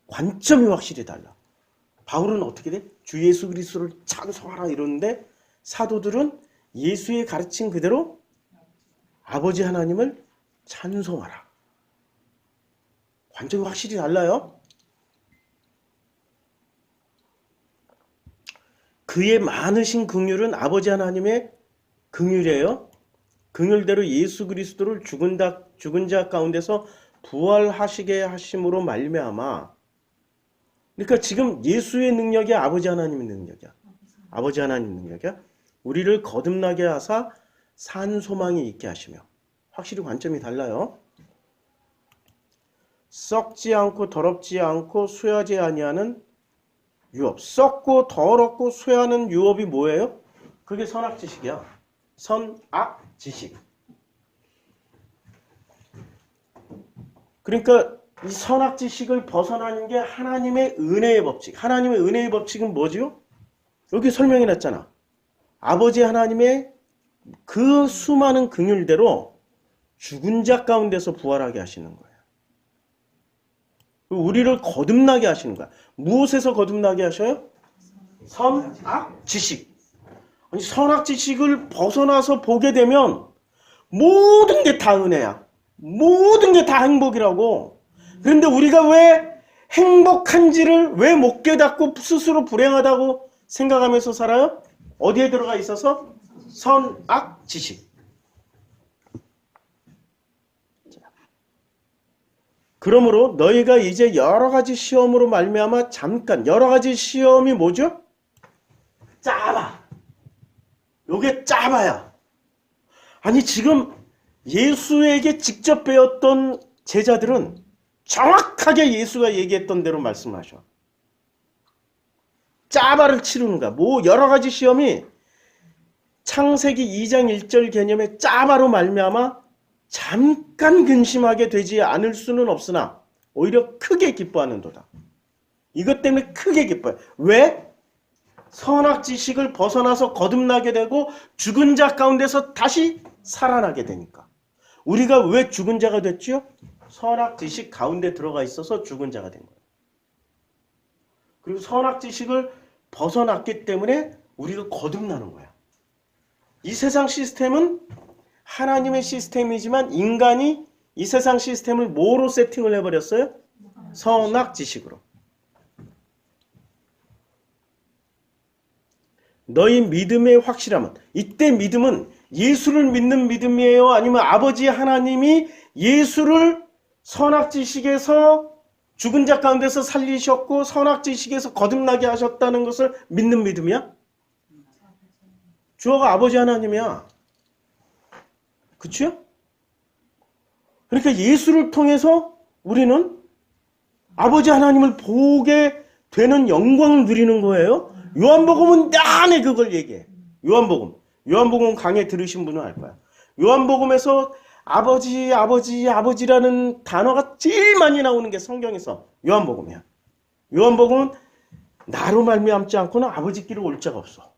관점이 확실히 달라. 바울은 어떻게 돼? 주 예수 그리스도를 찬송하라 이러는데 사도들은 예수의 가르침 그대로 아버지 하나님을 찬송하라. 관점이 확실히 달라요. 그의 많으신 긍휼은 아버지 하나님의 긍휼이에요. 긍휼대로 예수 그리스도를 죽은 자 가운데서 부활하시게 하심으로 말미암아 그러니까 지금 예수의 능력이 아버지 하나님의 능력이야. 아버지 하나님 능력이야. 우리를 거듭나게 하사 산 소망이 있게 하시며. 확실히 관점이 달라요. 썩지 않고 더럽지 않고 쇠하지 아니하는 유업. 썩고 더럽고 쇠하는 유업이 뭐예요? 그게 선악지식이야. 선악지식. 그러니까 이 선악지식을 벗어나는 게 하나님의 은혜의 법칙. 하나님의 은혜의 법칙은 뭐지요? 여기 설명해 놨잖아. 아버지 하나님의 그 수많은 긍휼대로 죽은 자 가운데서 부활하게 하시는 거예요. 우리를 거듭나게 하시는 거야. 무엇에서 거듭나게 하셔요? 선악지식. 아니, 선악지식을 벗어나서 보게 되면 모든 게 다 은혜야. 모든 게 다 행복이라고. 그런데 우리가 왜 행복한지를 왜 못 깨닫고 스스로 불행하다고 생각하면서 살아요? 어디에 들어가 있어서? 선악지식. 그러므로 너희가 이제 여러 가지 시험으로 말미암아 잠깐, 여러 가지 시험이 뭐죠? 짜봐. 요게 짜봐야. 아니 지금 예수에게 직접 배웠던 제자들은 정확하게 예수가 얘기했던 대로 말씀하셔. 짜바를 치르는 거야. 뭐 여러 가지 시험이 창세기 2장 1절 개념의 짜바로 말미암아 잠깐 근심하게 되지 않을 수는 없으나 오히려 크게 기뻐하는도다. 이것 때문에 크게 기뻐요. 왜? 선악지식을 벗어나서 거듭나게 되고 죽은 자 가운데서 다시 살아나게 되니까. 우리가 왜 죽은 자가 됐죠? 선악지식 가운데 들어가 있어서 죽은 자가 된 거예요. 그리고 선악지식을 벗어났기 때문에 우리가 거듭나는 거야. 이 세상 시스템은 하나님의 시스템이지만 인간이 이 세상 시스템을 뭐로 세팅을 해버렸어요? 선악지식으로. 너희 믿음의 확실함은, 이때 믿음은 예수를 믿는 믿음이에요? 아니면 아버지 하나님이 예수를 선악지식에서 죽은 자 가운데서 살리셨고 선악지식에서 거듭나게 하셨다는 것을 믿는 믿음이야? 주어가 아버지 하나님이야. 그치요? 그러니까 예수를 통해서 우리는 아버지 하나님을 보게 되는 영광을 누리는 거예요. 요한복음은 내내 그걸 얘기해. 요한복음 강의 들으신 분은 알 거야. 요한복음에서 아버지라는 단어가 제일 많이 나오는 게 성경에서 요한복음이야. 요한복음은 나로 말미암지 않고는 아버지께로 올 자가 없어.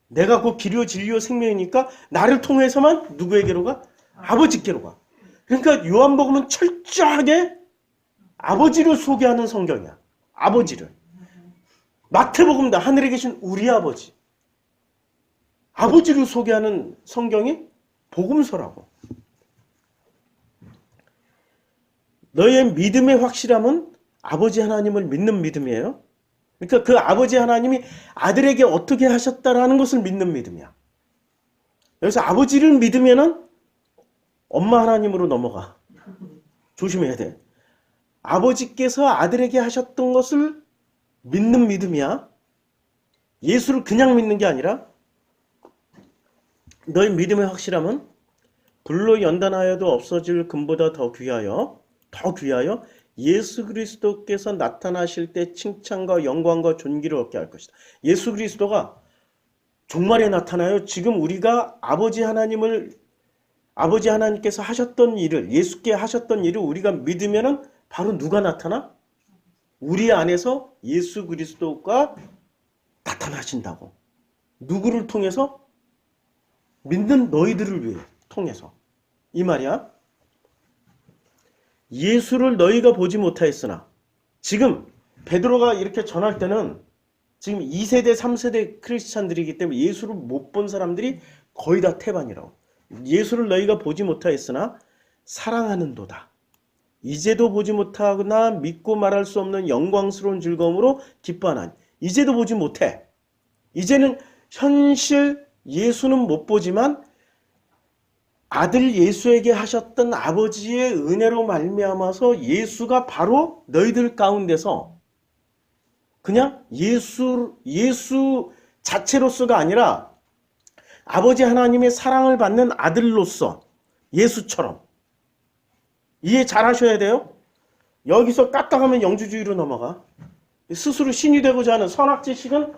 내가 그 길이요 진리요 생명이니까 나를 통해서만 누구에게로 가? 아버지께로 가. 그러니까 요한복음은 철저하게 아버지를 소개하는 성경이야. 아버지를. 마태복음도 하늘에 계신 우리 아버지. 아버지를 소개하는 성경이 복음서라고. 너의 믿음의 확실함은 아버지 하나님을 믿는 믿음이에요. 그러니까 그 아버지 하나님이 아들에게 어떻게 하셨다라는 것을 믿는 믿음이야. 여기서 아버지를 믿으면은 엄마 하나님으로 넘어가. 조심해야 돼. 아버지께서 아들에게 하셨던 것을 믿는 믿음이야. 예수를 그냥 믿는 게 아니라 너의 믿음의 확실함은 불로 연단하여도 없어질 금보다 더 귀하여 예수 그리스도께서 나타나실 때 칭찬과 영광과 존귀를 얻게 할 것이다. 예수 그리스도가 종말에 나타나요. 지금 우리가 아버지 하나님께서 하셨던 일을, 예수께 하셨던 일을 우리가 믿으면은 바로 누가 나타나? 우리 안에서 예수 그리스도가 나타나신다고. 누구를 통해서? 믿는 너희들을 위해 통해서. 이 말이야. 예수를 너희가 보지 못하였으나, 지금 베드로가 이렇게 전할 때는 지금 2세대 3세대 크리스찬들이기 때문에 예수를 못 본 사람들이 거의 다 태반이라고. 예수를 너희가 보지 못하였으나 사랑하는도다. 이제도 보지 못하거나 믿고 말할 수 없는 영광스러운 즐거움으로 기뻐하나니. 이제도 보지 못해. 이제는 현실 예수는 못 보지만 아들 예수에게 하셨던 아버지의 은혜로 말미암아서 예수가 바로 너희들 가운데서 그냥 예수 자체로서가 아니라 아버지 하나님의 사랑을 받는 아들로서 예수처럼. 이해 잘 하셔야 돼요. 여기서 까딱하면 영주주의로 넘어가. 스스로 신이 되고자 하는 선악지식은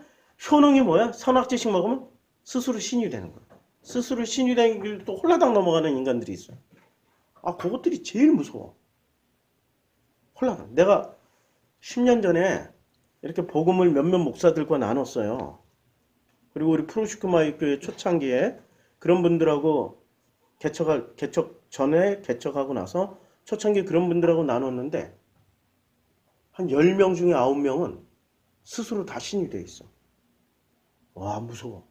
효능이 뭐야? 선악지식 먹으면 스스로 신이 되는 거야. 스스로 신이 되는 길도 또 홀라당 넘어가는 인간들이 있어요. 아, 그것들이 제일 무서워. 홀라당. 내가 10년 전에 이렇게 복음을 몇몇 목사들과 나눴어요. 그리고 우리 프로시크마이교회 초창기에 그런 분들하고 개척 전에 개척하고 나서 초창기에 그런 분들하고 나눴는데 한 10명 중에 9명은 스스로 다 신이 돼 있어. 와, 무서워.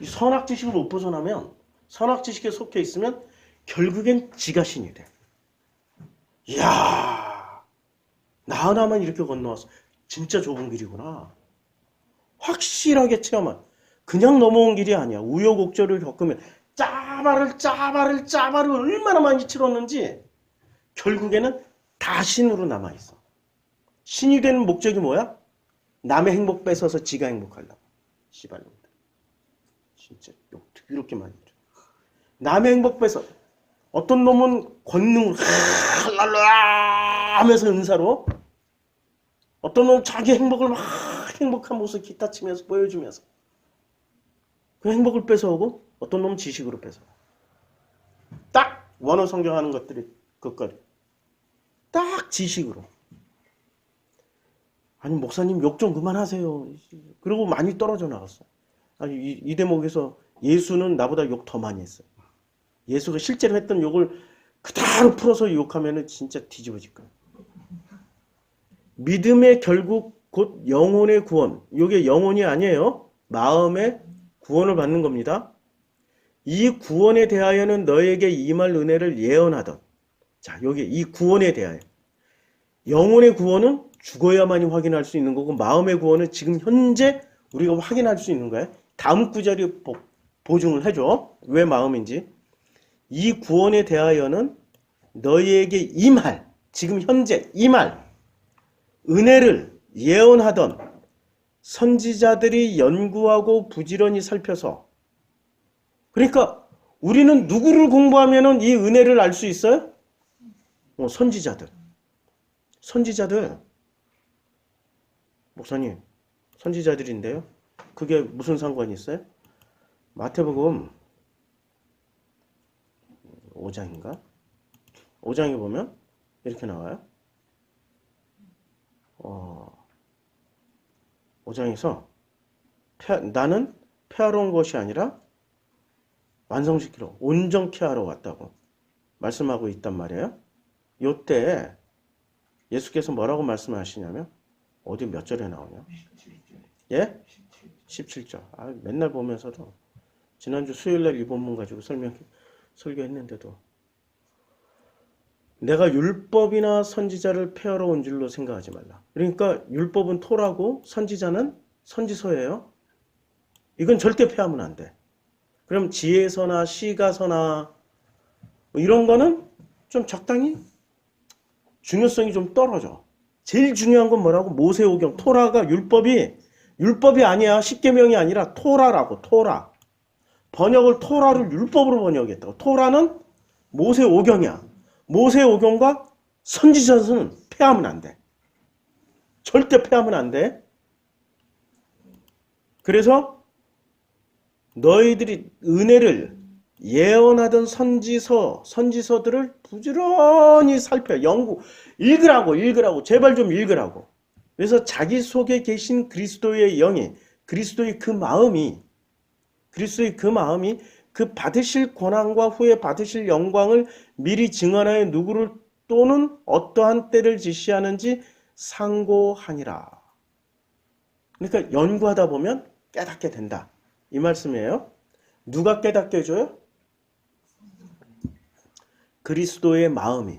이 선악지식을 못 벗어나면, 선악지식에 속해 있으면 결국엔 지가 신이 돼. 이야, 나 하나만 이렇게 건너왔어. 진짜 좁은 길이구나. 확실하게 체험한. 그냥 넘어온 길이 아니야. 우여곡절을 겪으면 짜바를 얼마나 많이 치렀는지 결국에는 다 신으로 남아있어. 신이 되는 목적이 뭐야? 남의 행복 뺏어서 지가 행복하려고. 씨발놈들. 진짜 욕 이렇게 많이 줘. 남의 행복 뺏어. 어떤 놈은 권능을 하면서 은사로, 어떤 놈은 자기 행복을 막 행복한 모습 기타 치면서 보여주면서 그 행복을 뺏어오고, 어떤 놈은 지식으로 뺏어. 딱 원어 성경하는 것들이 그것거리. 딱 지식으로. 아니 목사님 욕 좀 그만하세요. 그러고 많이 떨어져 나갔어. 아니 이 대목에서 예수는 나보다 욕 더 많이 했어요. 예수가 실제로 했던 욕을 그대로 풀어서 욕하면은 진짜 뒤집어질 거야. 믿음의 결국 곧 영혼의 구원. 이게 영혼이 아니에요. 마음의 구원을 받는 겁니다. 이 구원에 대하여는 너에게 임할 은혜를 예언하던. 자, 여기 이 구원에 대하여. 영혼의 구원은 죽어야만이 확인할 수 있는 거고, 마음의 구원은 지금 현재 우리가 확인할 수 있는 거예요. 다음 구절이 보증을 해줘. 왜 마음인지. 이 구원에 대하여는 너희에게 임할, 지금 현재 임할 은혜를 예언하던 선지자들이 연구하고 부지런히 살펴서. 그러니까 우리는 누구를 공부하면 이 은혜를 알 수 있어요? 선지자들. 목사님, 선지자들인데요. 그게 무슨 상관이 있어요? 마태복음 5장인가? 5장에 보면 이렇게 나와요. 5장에서 나는 폐하러 온 것이 아니라 완성시키러, 온전케 하러 왔다고 말씀하고 있단 말이에요. 요때 예수께서 뭐라고 말씀하시냐면, 어디 몇 절에 나오냐? 예? 17절. 아, 맨날 보면서도 지난주 수요일날 이 본문 가지고 설교했는데도 내가 율법이나 선지자를 폐하러 온 줄로 생각하지 말라. 그러니까 율법은 토라고 선지자는 선지서예요. 이건 절대 폐하면 안 돼. 그럼 지혜서나 시가서나 뭐 이런 거는 좀 적당히 중요성이 좀 떨어져. 제일 중요한 건 뭐라고? 모세오경. 토라가 율법이 아니야. 십계명이 아니라 토라라고. 토라. 번역을 토라를 율법으로 번역했다고. 토라는 모세오경이야. 모세오경과 선지자서는 폐하면 안 돼. 절대 폐하면 안 돼. 그래서 너희들이 은혜를 예언하던 선지서들을 부지런히 살펴 읽으라고 제발 좀 읽으라고. 그래서 자기 속에 계신 그리스도의 영이, 그리스도의 그 마음이 그 받으실 권한과 후에 받으실 영광을 미리 증언하여 누구를 또는 어떠한 때를 지시하는지 상고하니라. 그러니까 연구하다 보면 깨닫게 된다. 이 말씀이에요. 누가 깨닫게 해줘요? 그리스도의 마음이.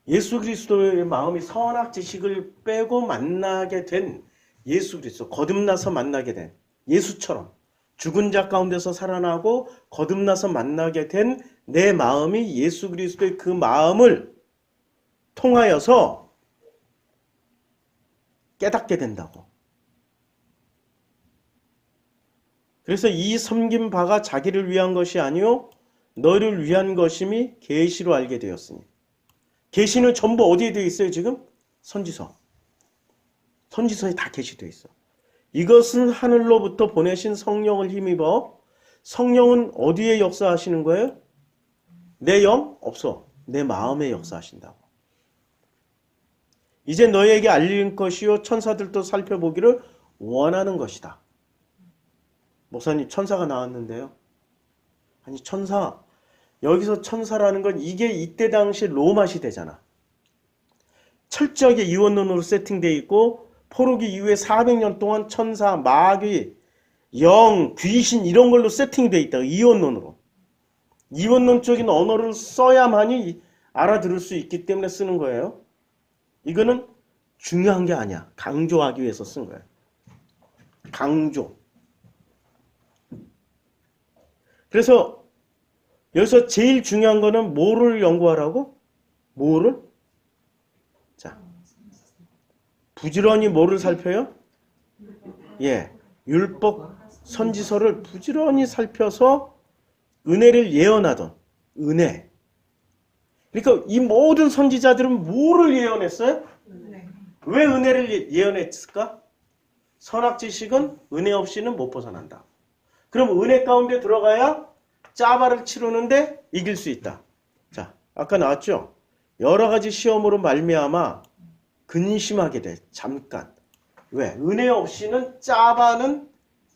예수 그리스도의 마음이 선악 지식을 빼고 만나게 된 예수 그리스도. 거듭나서 만나게 된 예수처럼. 죽은 자 가운데서 살아나고 거듭나서 만나게 된 내 마음이 예수 그리스도의 그 마음을 통하여서 깨닫게 된다고. 그래서 이 섬긴 바가 자기를 위한 것이 아니요 너를 위한 것임이 계시로 알게 되었으니. 계시는 전부 어디에 되어 있어요 지금? 선지서. 선지서에 다 계시되어 있어. 이것은 하늘로부터 보내신 성령을 힘입어. 성령은 어디에 역사하시는 거예요? 내 영? 없어. 내 마음에 역사하신다고. 이제 너희에게 알릴 것이요 천사들도 살펴보기를 원하는 것이다. 목사님 천사가 나왔는데요. 아니 천사, 여기서 천사라는 건 이게 이때 당시 로마 시대잖아. 철저하게 이원론으로 세팅되어 있고 포로기 이후에 400년 동안 천사, 마귀, 영, 귀신 이런 걸로 세팅되어 있다. 이원론으로. 이원론적인 언어를 써야만이 알아들을 수 있기 때문에 쓰는 거예요. 이거는 중요한 게 아니야. 강조하기 위해서 쓴 거예요. 강조. 그래서 여기서 제일 중요한 거는 뭐를 연구하라고? 뭐를? 자, 부지런히 뭐를 살펴요? 예, 율법 선지서를 부지런히 살펴서 은혜를 예언하던 은혜. 그러니까 이 모든 선지자들은 뭐를 예언했어요? 왜 은혜를 예언했을까? 선악지식은 은혜 없이는 못 벗어난다. 그럼 은혜 가운데 들어가야 짜바를 치르는데 이길 수 있다. 자, 아까 나왔죠? 여러 가지 시험으로 말미암아 근심하게 돼. 잠깐. 왜? 은혜 없이는 짜바는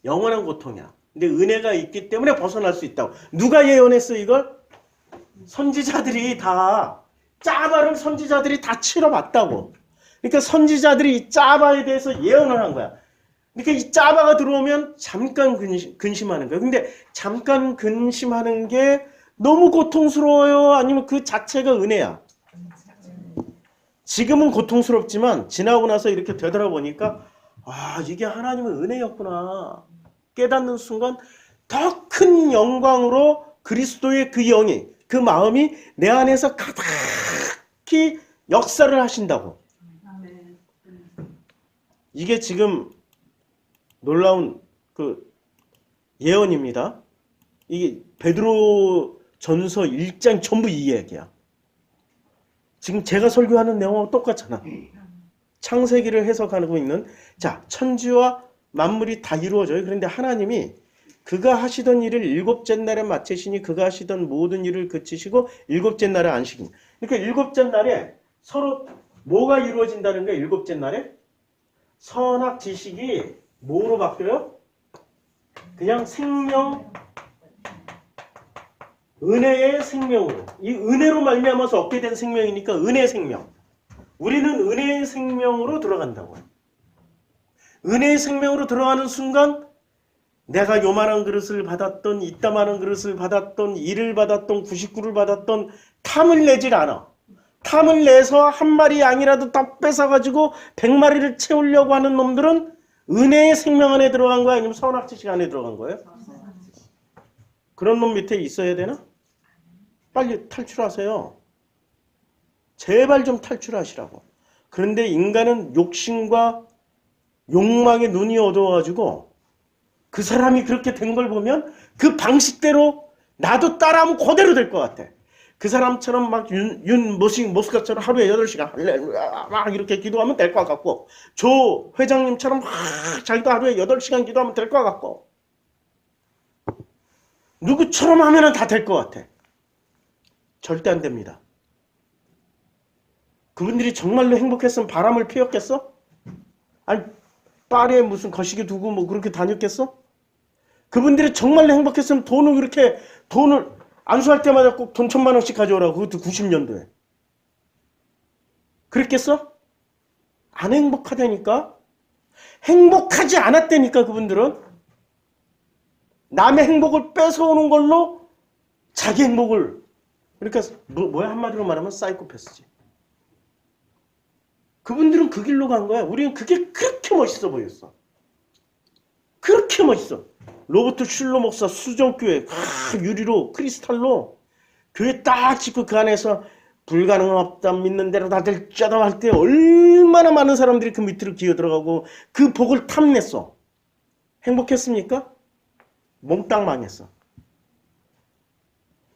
영원한 고통이야. 근데 은혜가 있기 때문에 벗어날 수 있다고. 누가 예언했어 이걸? 선지자들이 다. 짜바를 선지자들이 다 치러봤다고. 그러니까 선지자들이 이 짜바에 대해서 예언을 한 거야. 그러니까 이 짜바가 들어오면 잠깐 근심하는 거예요. 근데 잠깐 근심하는 게 너무 고통스러워요? 아니면 그 자체가 은혜야? 지금은 고통스럽지만 지나고 나서 이렇게 되돌아보니까 아, 이게 하나님의 은혜였구나. 깨닫는 순간 더 큰 영광으로 그리스도의 그 영이, 그 마음이 내 안에서 가득히 역사를 하신다고. 이게 지금 놀라운 그 예언입니다. 이게 베드로 전서 1장 전부 이 얘기야. 지금 제가 설교하는 내용하고 똑같잖아. 창세기를 해석하고 있는, 자, 천지와 만물이 다 이루어져요. 그런데 하나님이 그가 하시던 일을 일곱째 날에 마치시니 그가 하시던 모든 일을 그치시고 일곱째 날에 안식인. 그러니까 일곱째 날에 서로 뭐가 이루어진다는 거야? 일곱째 날에 선악 지식이 뭐로 바뀌어요? 그냥 생명, 은혜의 생명으로. 이 은혜로 말미암아서 얻게 된 생명이니까 은혜의 생명. 우리는 은혜의 생명으로 들어간다고요. 은혜의 생명으로 들어가는 순간 내가 요만한 그릇을 받았던, 이따만한 그릇을 받았던, 1을 받았던, 99를 받았던 탐을 내질 않아. 탐을 내서 한 마리 양이라도 다 뺏어가지고 100마리를 채우려고 하는 놈들은 은혜의 생명 안에 들어간 거야? 아니면 선악지식 안에 들어간 거예요? 그런 놈 밑에 있어야 되나? 빨리 탈출하세요. 제발 좀 탈출하시라고. 그런데 인간은 욕심과 욕망에 눈이 어두워가지고 그 사람이 그렇게 된 걸 보면 그 방식대로 나도 따라하면 그대로 될 것 같아. 그 사람처럼 막 모스카처럼 하루에 8시간 할렐루야 막 이렇게 기도하면 될 것 같고, 조 회장님처럼 자기도 하루에 8시간 기도하면 될 것 같고, 누구처럼 하면 다 될 것 같아. 절대 안 됩니다. 그분들이 정말로 행복했으면 바람을 피웠겠어? 아니 파리에 무슨 거시기 두고 뭐 그렇게 다녔겠어? 그분들이 정말로 행복했으면 돈을 안수할 때마다 꼭 돈 1000만 원씩 가져오라고. 그것도 90년도에. 그랬겠어? 안 행복하다니까? 행복하지 않았다니까 그분들은. 남의 행복을 뺏어오는 걸로 자기 행복을. 그러니까 뭐야 한마디로 말하면 사이코패스지. 그분들은 그 길로 간 거야. 우리는 그게 그렇게 멋있어 보였어. 그렇게 멋있어. 로버트 슐러 목사 수정교회 유리로 크리스탈로 교회 딱 짓고 그 안에서 불가능은 없다 믿는 대로 다 될 자다 할 때 얼마나 얼마나 많은 사람들이 그 밑으로 기어 들어가고 그 복을 탐냈어. 행복했습니까? 몽땅 망했어.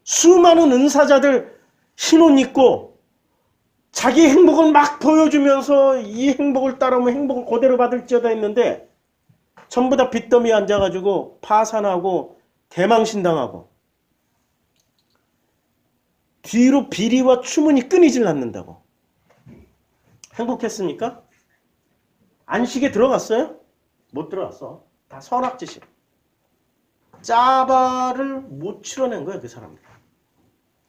수많은 은사자들 흰 옷 입고 자기 행복을 막 보여주면서 이 행복을 따라오면 행복을 그대로 받을지어다 했는데 전부 다 빚더미에 앉아가지고 파산하고 대망신당하고 뒤로 비리와 추문이 끊이질 않는다고. 행복했습니까? 안식에 들어갔어요? 못 들어갔어. 다 선악지식. 짜바를 못 치러낸 거야, 그 사람들.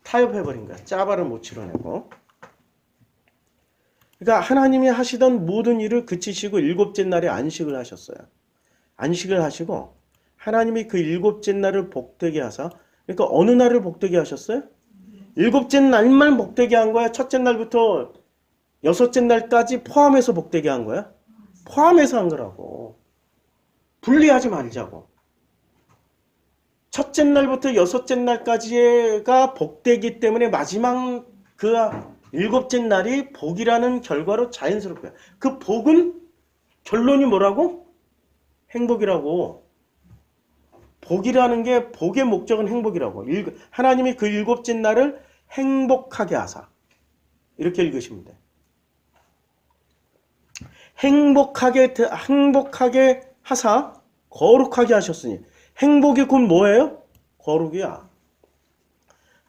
타협해버린 거야. 짜바를 못 치러내고. 그러니까 하나님이 하시던 모든 일을 그치시고 일곱째 날에 안식을 하셨어요. 안식을 하시고 하나님이 그 일곱째 날을 복되게 하사, 그러니까 어느 날을 복되게 하셨어요? 일곱째 날만 복되게 한 거야? 첫째 날부터 여섯째 날까지 포함해서 복되게 한 거야? 포함해서 한 거라고. 분리하지 말자고. 첫째 날부터 여섯째 날까지가 복되기 때문에 마지막 그 일곱째 날이 복이라는 결과로 자연스럽고요. 그 복은 결론이 뭐라고? 행복이라고. 복이라는 게 복의 목적은 행복이라고. 하나님이 그 일곱째 날을 행복하게 하사. 이렇게 읽으시면 돼. 행복하게 하사 거룩하게 하셨으니. 행복이 곧 뭐예요? 거룩이야.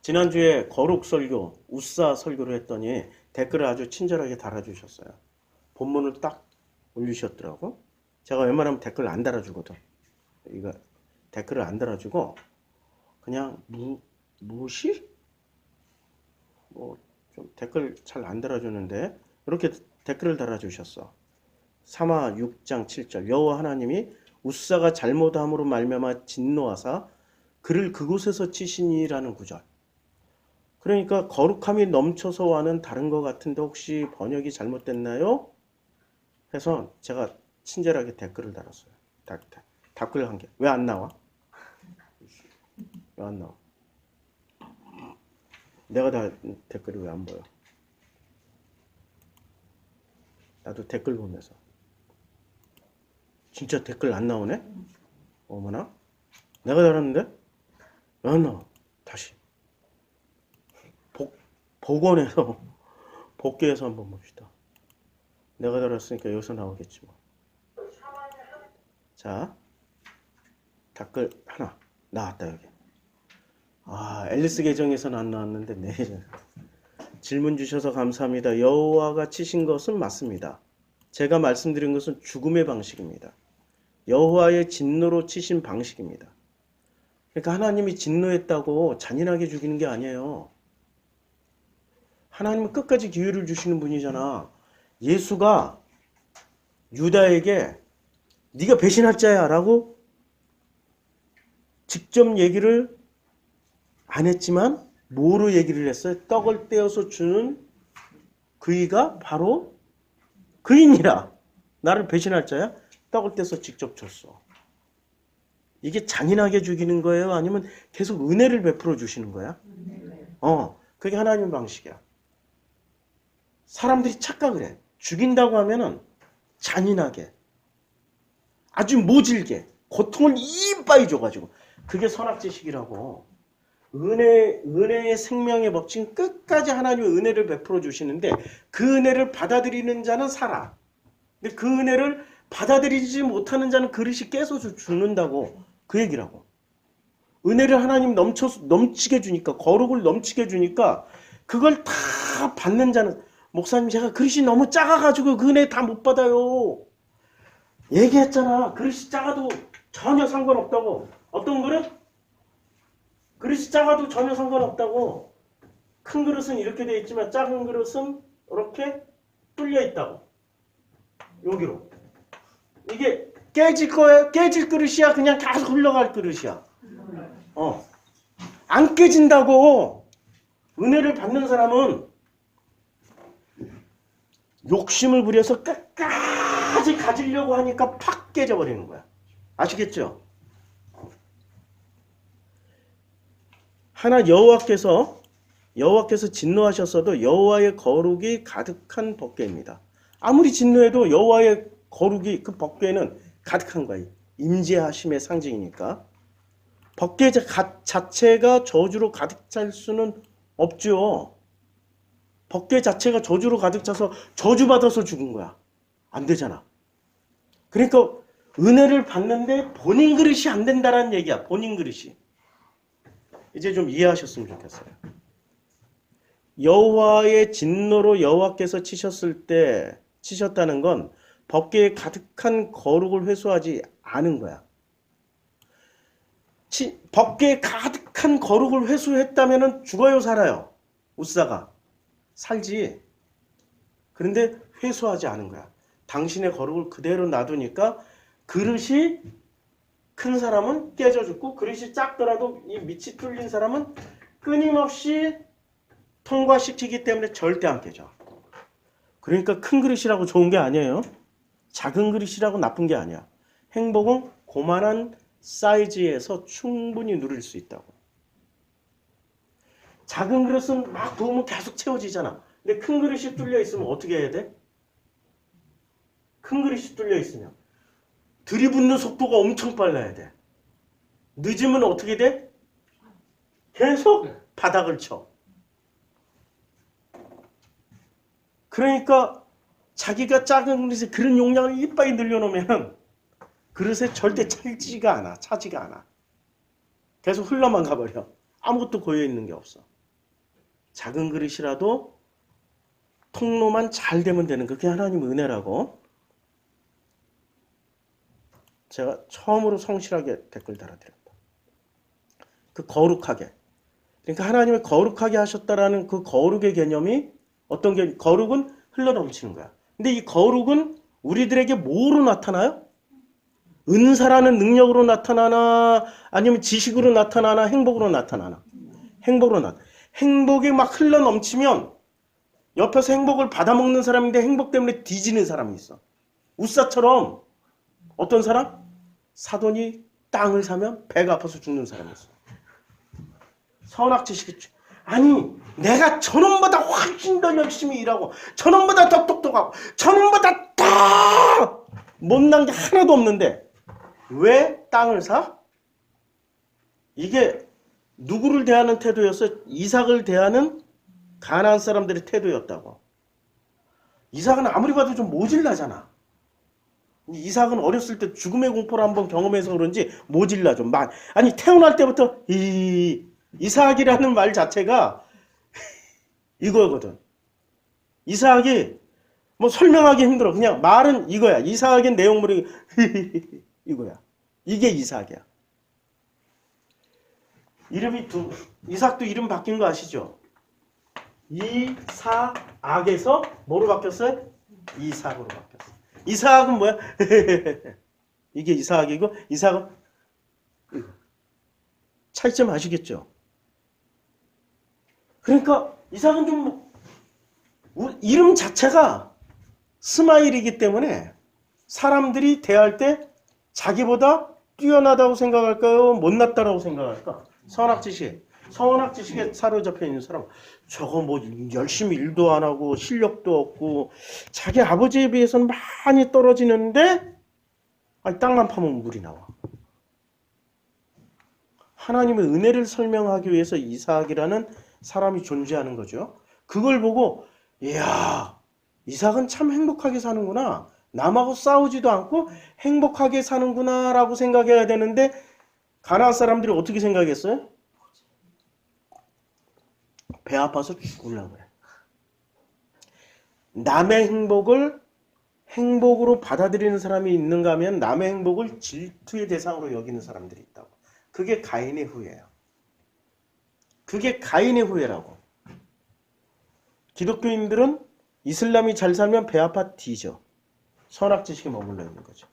지난주에 거룩 설교, 우사 설교를 했더니 댓글을 아주 친절하게 달아주셨어요. 본문을 딱 올리셨더라고. 제가 웬만하면 댓글 안 달아주거든. 이거 댓글을 안 달아주고 그냥 무시? 뭐 좀 댓글 잘 안 달아주는데 이렇게 댓글을 달아주셨어. 사마 6장 7절 여호와 하나님이 우사가 잘못함으로 말미암아 진노하사 그를 그곳에서 치시니라는 구절. 그러니까 거룩함이 넘쳐서와는 다른 것 같은데 혹시 번역이 잘못됐나요? 해서 제가 친절하게 댓글을 달았어요. 댓글 한 개. 왜 안 나와? 왜 안 나와? 내가 다 댓글이 왜 안 보여? 나도 댓글 보면서. 진짜 댓글 안 나오네? 어머나? 내가 달았는데? 왜 안 나와? 다시. 복원해서, 복귀해서 한번 봅시다. 내가 달았으니까 여기서 나오겠지 뭐. 자, 댓글 하나 나왔다 여기. 앨리스 계정에서는 안 나왔는데 내일은. 질문 주셔서 감사합니다. 여호와가 치신 것은 맞습니다. 제가 말씀드린 것은 죽음의 방식입니다. 여호와의 진노로 치신 방식입니다. 그러니까 하나님이 진노했다고 잔인하게 죽이는 게 아니에요. 하나님은 끝까지 기회를 주시는 분이잖아. 예수가 유다에게 네가 배신할 자야 라고 직접 얘기를 안 했지만 뭐로 얘기를 했어요? 떡을 떼어서 주는 그이가 바로 그이니라. 나를 배신할 자야? 떡을 떼서 직접 줬어. 이게 잔인하게 죽이는 거예요? 아니면 계속 은혜를 베풀어 주시는 거야? 그게 하나님 방식이야. 사람들이 착각을 해. 죽인다고 하면은 잔인하게, 아주 모질게, 고통을 이빠이 줘가지고. 그게 선악지식이라고. 은혜의 생명의 법칙은 끝까지 하나님의 은혜를 베풀어 주시는데 그 은혜를 받아들이는 자는 살아. 근데 그 은혜를 받아들이지 못하는 자는 그릇이 깨서 죽는다고. 그 얘기라고. 은혜를 하나님 넘치게 주니까, 거룩을 넘치게 주니까 그걸 다 받는 자는, 목사님 제가 그릇이 너무 작아가지고 그 은혜 다 못 받아요. 얘기했잖아. 그릇이 작아도 전혀 상관없다고. 어떤 그릇? 그릇이 작아도 전혀 상관없다고. 큰 그릇은 이렇게 되어 있지만 작은 그릇은 이렇게 뚫려 있다고. 여기로. 이게 깨질 거예요? 깨질 그릇이야? 그냥 계속 흘러갈 그릇이야? 안 깨진다고. 은혜를 받는 사람은 욕심을 부려서 끝까지 가지려고 하니까 팍 깨져버리는 거야. 아시겠죠? 하나 여호와께서 진노하셨어도 여호와의 거룩이 가득한 법궤입니다. 아무리 진노해도 여호와의 거룩이 그 법궤에는 가득한 거야. 임재하심의 상징이니까. 법궤 자체가 저주로 가득 찰 수는 없죠. 법궤 자체가 저주로 가득 차서 저주받아서 죽은 거야. 안 되잖아. 그러니까 은혜를 받는데 본인 그릇이 안 된다는 얘기야. 본인 그릇이. 이제 좀 이해하셨으면 좋겠어요. 여호와의 진노로 여호와께서 치셨다는 건 법궤에 가득한 거룩을 회수하지 않은 거야. 법궤에 가득한 거룩을 회수했다면 죽어요, 살아요? 우사가 살지. 그런데 회수하지 않은 거야. 당신의 거룩을 그대로 놔두니까 그릇이 큰 사람은 깨져 죽고 그릇이 작더라도 이 밑이 뚫린 사람은 끊임없이 통과시키기 때문에 절대 안 깨져. 그러니까 큰 그릇이라고 좋은 게 아니에요. 작은 그릇이라고 나쁜 게 아니야. 행복은 고만한 사이즈에서 충분히 누릴 수 있다고. 작은 그릇은 막 부으면 계속 채워지잖아. 근데 큰 그릇이 뚫려 있으면 어떻게 해야 돼? 큰 그릇이 뚫려 있으면 들이붓는 속도가 엄청 빨라야 돼. 늦으면 어떻게 돼? 계속 바닥을 쳐. 그러니까 자기가 작은 그릇에 그런 용량을 이빨이 늘려놓으면 그릇에 절대 차지가 않아. 계속 흘러만 가버려. 아무것도 고여있는 게 없어. 작은 그릇이라도 통로만 잘 되면 되는 그게 하나님 은혜라고. 제가 처음으로 성실하게 댓글 달아드렸다. 그 거룩하게. 그러니까 하나님의 거룩하게 하셨다라는 그 거룩의 개념이 어떤 게 거룩은 흘러넘치는 거야. 근데 이 거룩은 우리들에게 뭐로 나타나요? 은사라는 능력으로 나타나나 아니면 지식으로 나타나나 행복으로 나타나나? 행복이 막 흘러넘치면 옆에서 행복을 받아먹는 사람인데 행복 때문에 뒤지는 사람이 있어. 우사처럼 어떤 사람? 사돈이 땅을 사면 배가 아파서 죽는 사람이 있어. 선악지식이 아니 내가 저놈보다 훨씬 더 열심히 일하고 저놈보다 더 똑똑하고 저놈보다 더 못난 게 하나도 없는데 왜 땅을 사? 이게 누구를 대하는 태도였어? 이삭을 대하는 가나안 사람들의 태도였다고. 이삭은 아무리 봐도 좀 모질라잖아. 이삭은 어렸을 때 죽음의 공포를 한번 경험해서 그런지 모질라 좀. 아니 태어날 때부터 이삭이라는 말 자체가 이거거든. 이삭이 뭐 설명하기 힘들어. 그냥 말은 이거야. 이삭의 내용물이 이거야. 이게 이삭이야. 이삭도 이름 바뀐 거 아시죠? 이삭에서 뭐로 바뀌었어요? 이삭으로 바뀌었어. 이삭은 뭐야? 이게 이삭이고 이삭은 차이점 아시겠죠? 그러니까 이삭은 좀 이름 자체가 스마일이기 때문에 사람들이 대할 때 자기보다 뛰어나다고 생각할까요? 못났다라고 생각할까? 선악지식에 사로잡혀 있는 사람, 저거 뭐 열심히 일도 안 하고 실력도 없고 자기 아버지에 비해서는 많이 떨어지는데 땅만 파면 물이 나와. 하나님의 은혜를 설명하기 위해서 이삭이라는 사람이 존재하는 거죠. 그걸 보고 이야 이삭은 참 행복하게 사는구나. 남하고 싸우지도 않고 행복하게 사는구나 라고 생각해야 되는데 가나안 사람들이 어떻게 생각했어요? 배 아파서 죽으려고 그래. 남의 행복을 행복으로 받아들이는 사람이 있는가 하면 남의 행복을 질투의 대상으로 여기는 사람들이 있다고. 그게 가인의 후예예요. 그게 가인의 후예라고. 기독교인들은 이슬람이 잘 살면 배 아파 뒤져. 선악지식에 머물러 있는 거죠.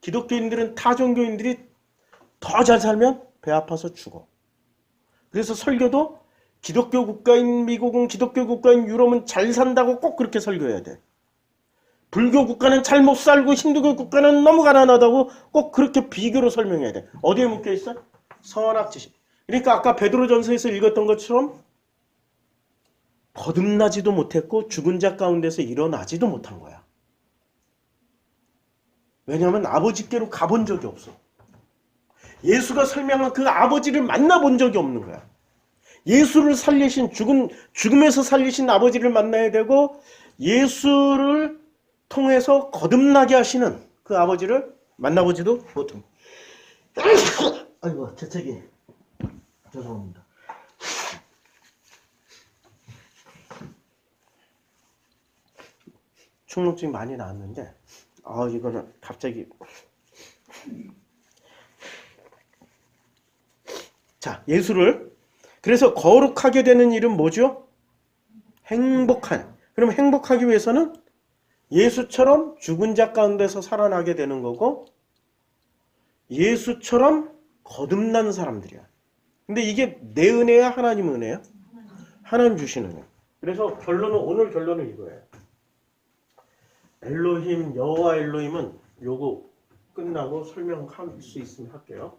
기독교인들은 타 종교인들이 더 잘 살면 배 아파서 죽어. 그래서 설교도 기독교 국가인 미국은 기독교 국가인 유럽은 잘 산다고 꼭 그렇게 설교해야 돼. 불교 국가는 잘 못 살고 힌두교 국가는 너무 가난하다고 꼭 그렇게 비교로 설명해야 돼. 어디에 묶여 있어? 선악지식. 그러니까 아까 베드로전서에서 읽었던 것처럼 거듭나지도 못했고 죽은 자 가운데서 일어나지도 못한 거야. 왜냐하면 아버지께로 가본 적이 없어. 예수가 설명한 그 아버지를 만나본 적이 없는 거야. 예수를 살리신 죽음에서 살리신 아버지를 만나야 되고 예수를 통해서 거듭나게 하시는 그 아버지를 만나보지도 못합니다. 아이고, 재채기. 죄송합니다. 충농증이 많이 나왔는데 이거는 갑자기 자, 예수를 그래서 거룩하게 되는 일은 뭐죠? 행복한. 그럼 행복하기 위해서는 예수처럼 죽은 자 가운데서 살아나게 되는 거고 예수처럼 거듭난 사람들이야. 근데 이게 내 은혜야? 하나님 은혜야? 하나님 주신 은혜. 그래서 오늘 결론은 이거예요. 엘로힘, 여호와 엘로힘은 요거 끝나고 설명할 수 있으면 할게요.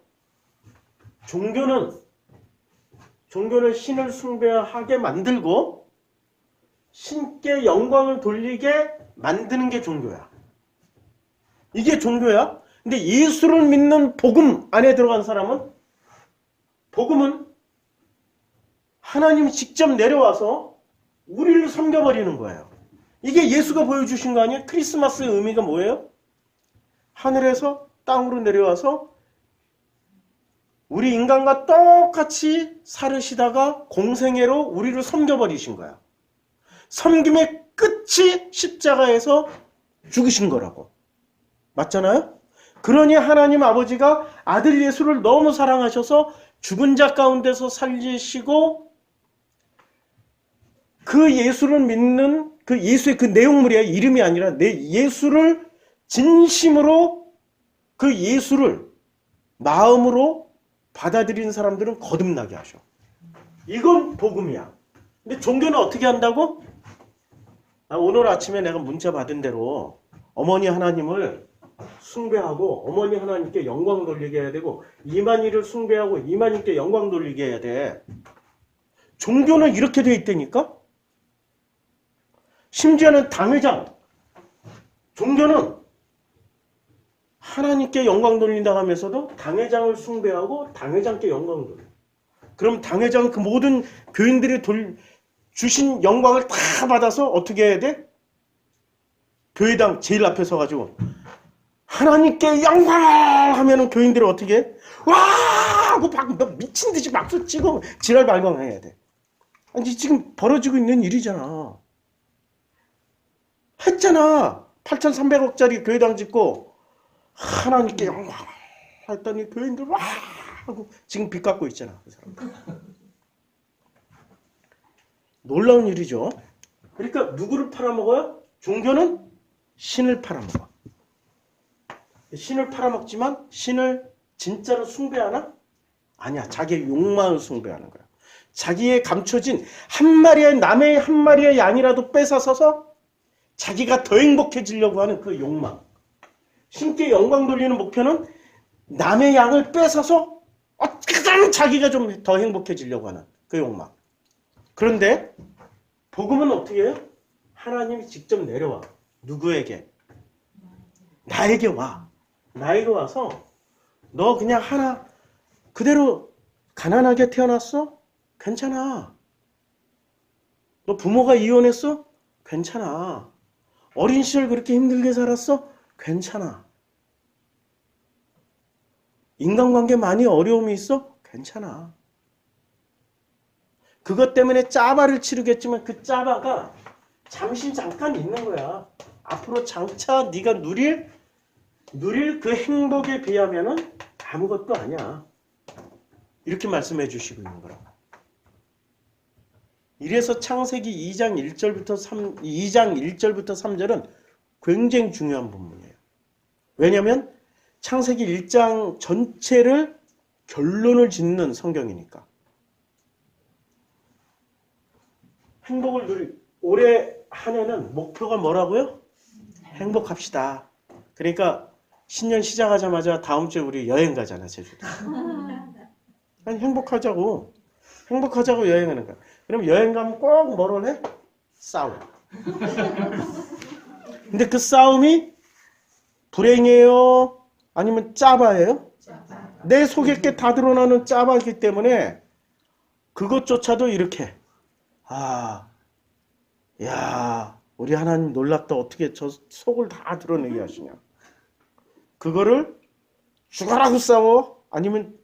종교는 신을 숭배하게 만들고 신께 영광을 돌리게 만드는 게 종교야. 이게 종교야. 근데 예수를 믿는 복음 안에 들어간 사람은 복음은 하나님이 직접 내려와서 우리를 섬겨버리는 거예요. 이게 예수가 보여주신 거 아니에요? 크리스마스의 의미가 뭐예요? 하늘에서 땅으로 내려와서 우리 인간과 똑같이 살으시다가 공생애로 우리를 섬겨버리신 거야. 섬김의 끝이 십자가에서 죽으신 거라고. 맞잖아요? 그러니 하나님 아버지가 아들 예수를 너무 사랑하셔서 죽은 자 가운데서 살리시고 그 예수를 믿는 그 예수의 그 내용물이야. 이름이 아니라 내 예수를 진심으로 그 예수를 마음으로 받아들이는 사람들은 거듭나게 하셔. 이건 복음이야. 근데 종교는 어떻게 한다고? 오늘 아침에 내가 문자 받은 대로 어머니 하나님을 숭배하고 어머니 하나님께 영광 돌리게 해야 되고 이만희를 숭배하고 이만희께 영광 돌리게 해야 돼. 종교는 이렇게 돼 있다니까? 심지어는 당회장. 종교는 하나님께 영광 돌린다 하면서도 당회장을 숭배하고 당회장께 영광을 돌려. 그럼 당회장은 그 모든 교인들이 주신 영광을 다 받아서 어떻게 해야 돼? 교회당 제일 앞에 서가지고 하나님께 영광 하면은 교인들이 어떻게 해? 와! 하고 막 미친 듯이 박수 치고 지랄 발광해야 돼. 아니 지금 벌어지고 있는 일이잖아. 했잖아. 8,300억짜리 교회당 짓고 하나님께 영광 했더니 교인들 와! 하고 지금 빚 갚고 있잖아. 그 사람들. 놀라운 일이죠. 그러니까 누구를 팔아먹어요? 종교는 신을 팔아먹어. 신을 팔아먹지만 신을 진짜로 숭배하나? 아니야. 자기의 욕망을 숭배하는 거야. 자기의 감춰진 남의 한 마리의 양이라도 뺏어서서 자기가 더 행복해지려고 하는 그 욕망. 신께 영광 돌리는 목표는 남의 양을 뺏어서 어떻게든 자기가 좀 더 행복해지려고 하는 그 욕망. 그런데 복음은 어떻게 해요? 하나님이 직접 내려와. 누구에게? 나에게 와. 나에게 와서 너 그냥 하나 그대로 가난하게 태어났어? 괜찮아. 너 부모가 이혼했어? 괜찮아. 어린 시절 그렇게 힘들게 살았어? 괜찮아. 인간관계 많이 어려움이 있어? 괜찮아. 그것 때문에 짜바를 치르겠지만 그 짜바가 잠깐 있는 거야. 앞으로 장차 네가 누릴 그 행복에 비하면은 아무것도 아니야. 이렇게 말씀해 주시고 있는 거라고. 이래서 창세기 2장 1절부터 3절은 굉장히 중요한 부분이에요. 왜냐하면 창세기 1장 전체를 결론을 짓는 성경이니까. 행복을 올해 한 해는 목표가 뭐라고요? 행복합시다. 그러니까 신년 시작하자마자 다음 주에 우리 여행 가잖아, 제주도. 아니, 행복하자고 여행하는 거야. 그럼 여행 가면 꼭 뭐를 해? 싸워. 근데 그 싸움이 불행이에요? 아니면 짜바예요? 내 속에 게 다 드러나는 짜바이기 때문에 그것조차도 이렇게 야 우리 하나님 놀랍다. 어떻게 저 속을 다 드러내게 하시냐. 그거를 죽어라고 싸워? 아니면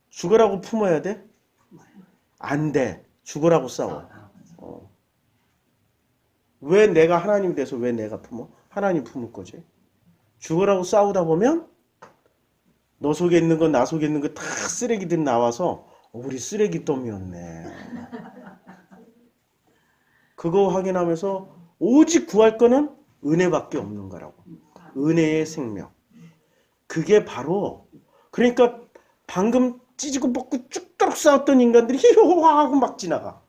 죽으라고 품어야 돼? 안 돼. 죽으라고 싸워. 왜 내가 하나님 돼서 왜 내가 품어? 하나님 품을 거지. 죽으라고 싸우다 보면 너 속에 있는 거 나 속에 있는 거 다 쓰레기들 나와서 우리 쓰레기똥이었네. 그거 확인하면서 오직 구할 거는 은혜밖에 없는 거라고. 은혜의 생명. 그게 바로 그러니까 방금 찢고 벗고 쭉도록 싸웠던 인간들이 히호호하 하고 막 지나가.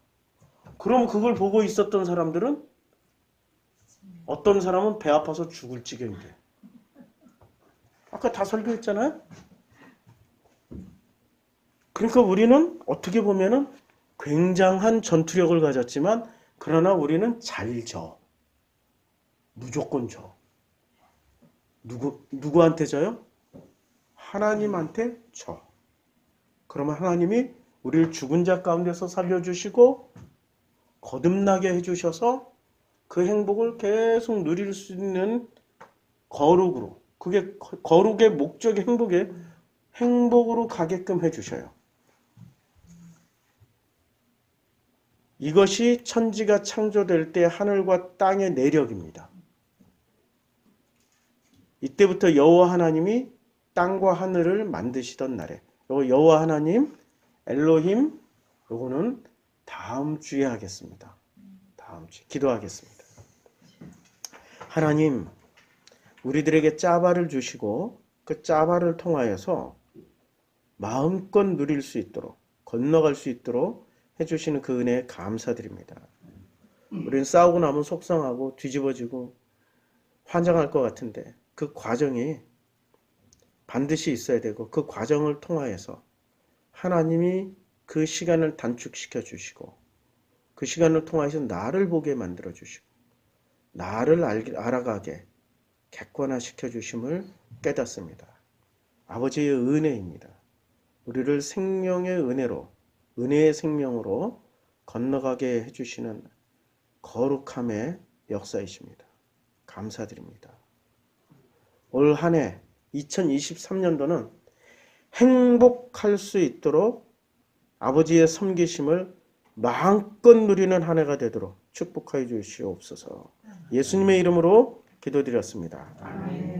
그럼 그걸 보고 있었던 사람들은 어떤 사람은 배 아파서 죽을 지경이 돼. 아까 다 설교했잖아요. 그러니까 우리는 어떻게 보면은 굉장한 전투력을 가졌지만 그러나 우리는 잘 져. 무조건 져. 누구한테 져요? 하나님한테 져. 그러면 하나님이 우리를 죽은 자 가운데서 살려주시고 거듭나게 해주셔서 그 행복을 계속 누릴 수 있는 거룩으로, 그게 거룩의 목적의 행복으로 가게끔 해주셔요. 이것이 천지가 창조될 때 하늘과 땅의 내력입니다. 이때부터 여호와 하나님이 땅과 하늘을 만드시던 날에, 요거 여호와 하나님, 엘로힘, 요거는 다음 주에 하겠습니다. 다음 주에 기도하겠습니다. 하나님, 우리들에게 짜바를 주시고 그 짜바를 통하여서 마음껏 누릴 수 있도록, 건너갈 수 있도록 해주시는 그 은혜에 감사드립니다. 우리는 싸우고 나면 속상하고 뒤집어지고 환장할 것 같은데 그 과정이 반드시 있어야 되고 그 과정을 통하여서 하나님이 그 시간을 단축시켜 주시고 그 시간을 통하여서 나를 보게 만들어 주시고 나를 알아가게 객관화시켜 주심을 깨닫습니다. 아버지의 은혜입니다. 우리를 생명의 은혜로, 은혜의 생명으로 건너가게 해주시는 거룩함의 역사이십니다. 감사드립니다. 올 한 해 2023년도는 행복할 수 있도록 아버지의 섬기심을 마음껏 누리는 한 해가 되도록 축복하여 주시옵소서. 예수님의 이름으로 기도드렸습니다. 아멘.